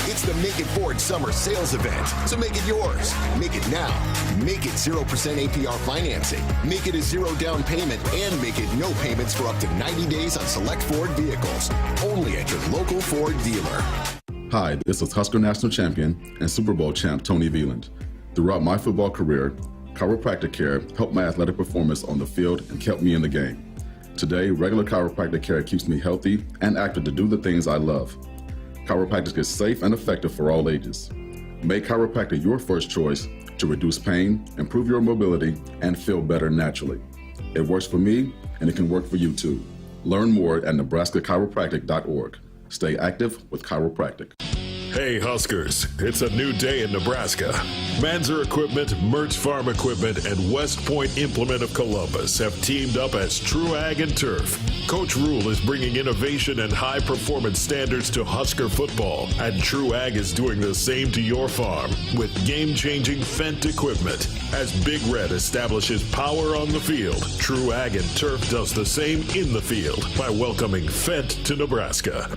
It's the Make It Ford Summer Sales Event, so make it yours. Make it now. Make it 0% APR financing. Make it a zero down payment, and make it no payments for up to 90 days on select Ford vehicles. Only at your local Ford dealer. Hi, this is Husker National Champion and Super Bowl champ Tony Veland. Throughout my football career, chiropractic care helped my athletic performance on the field and kept me in the game. Today, regular chiropractic care keeps me healthy and active to do the things I love. Chiropractic is safe and effective for all ages. Make chiropractic your first choice to reduce pain, improve your mobility, and feel better naturally. It works for me, and it can work for you too. Learn more at nebraska-chiropractic.org. Stay active with chiropractic. Hey Huskers, it's a new day in Nebraska. Manzer Equipment, Mertz Farm Equipment, and West Point Implement of Columbus have teamed up as True Ag and Turf. Coach Rule is bringing innovation and high performance standards to Husker football, and True Ag is doing the same to your farm with game-changing Fendt equipment. As Big Red establishes power on the field, True Ag and Turf does the same in the field by welcoming Fendt to Nebraska.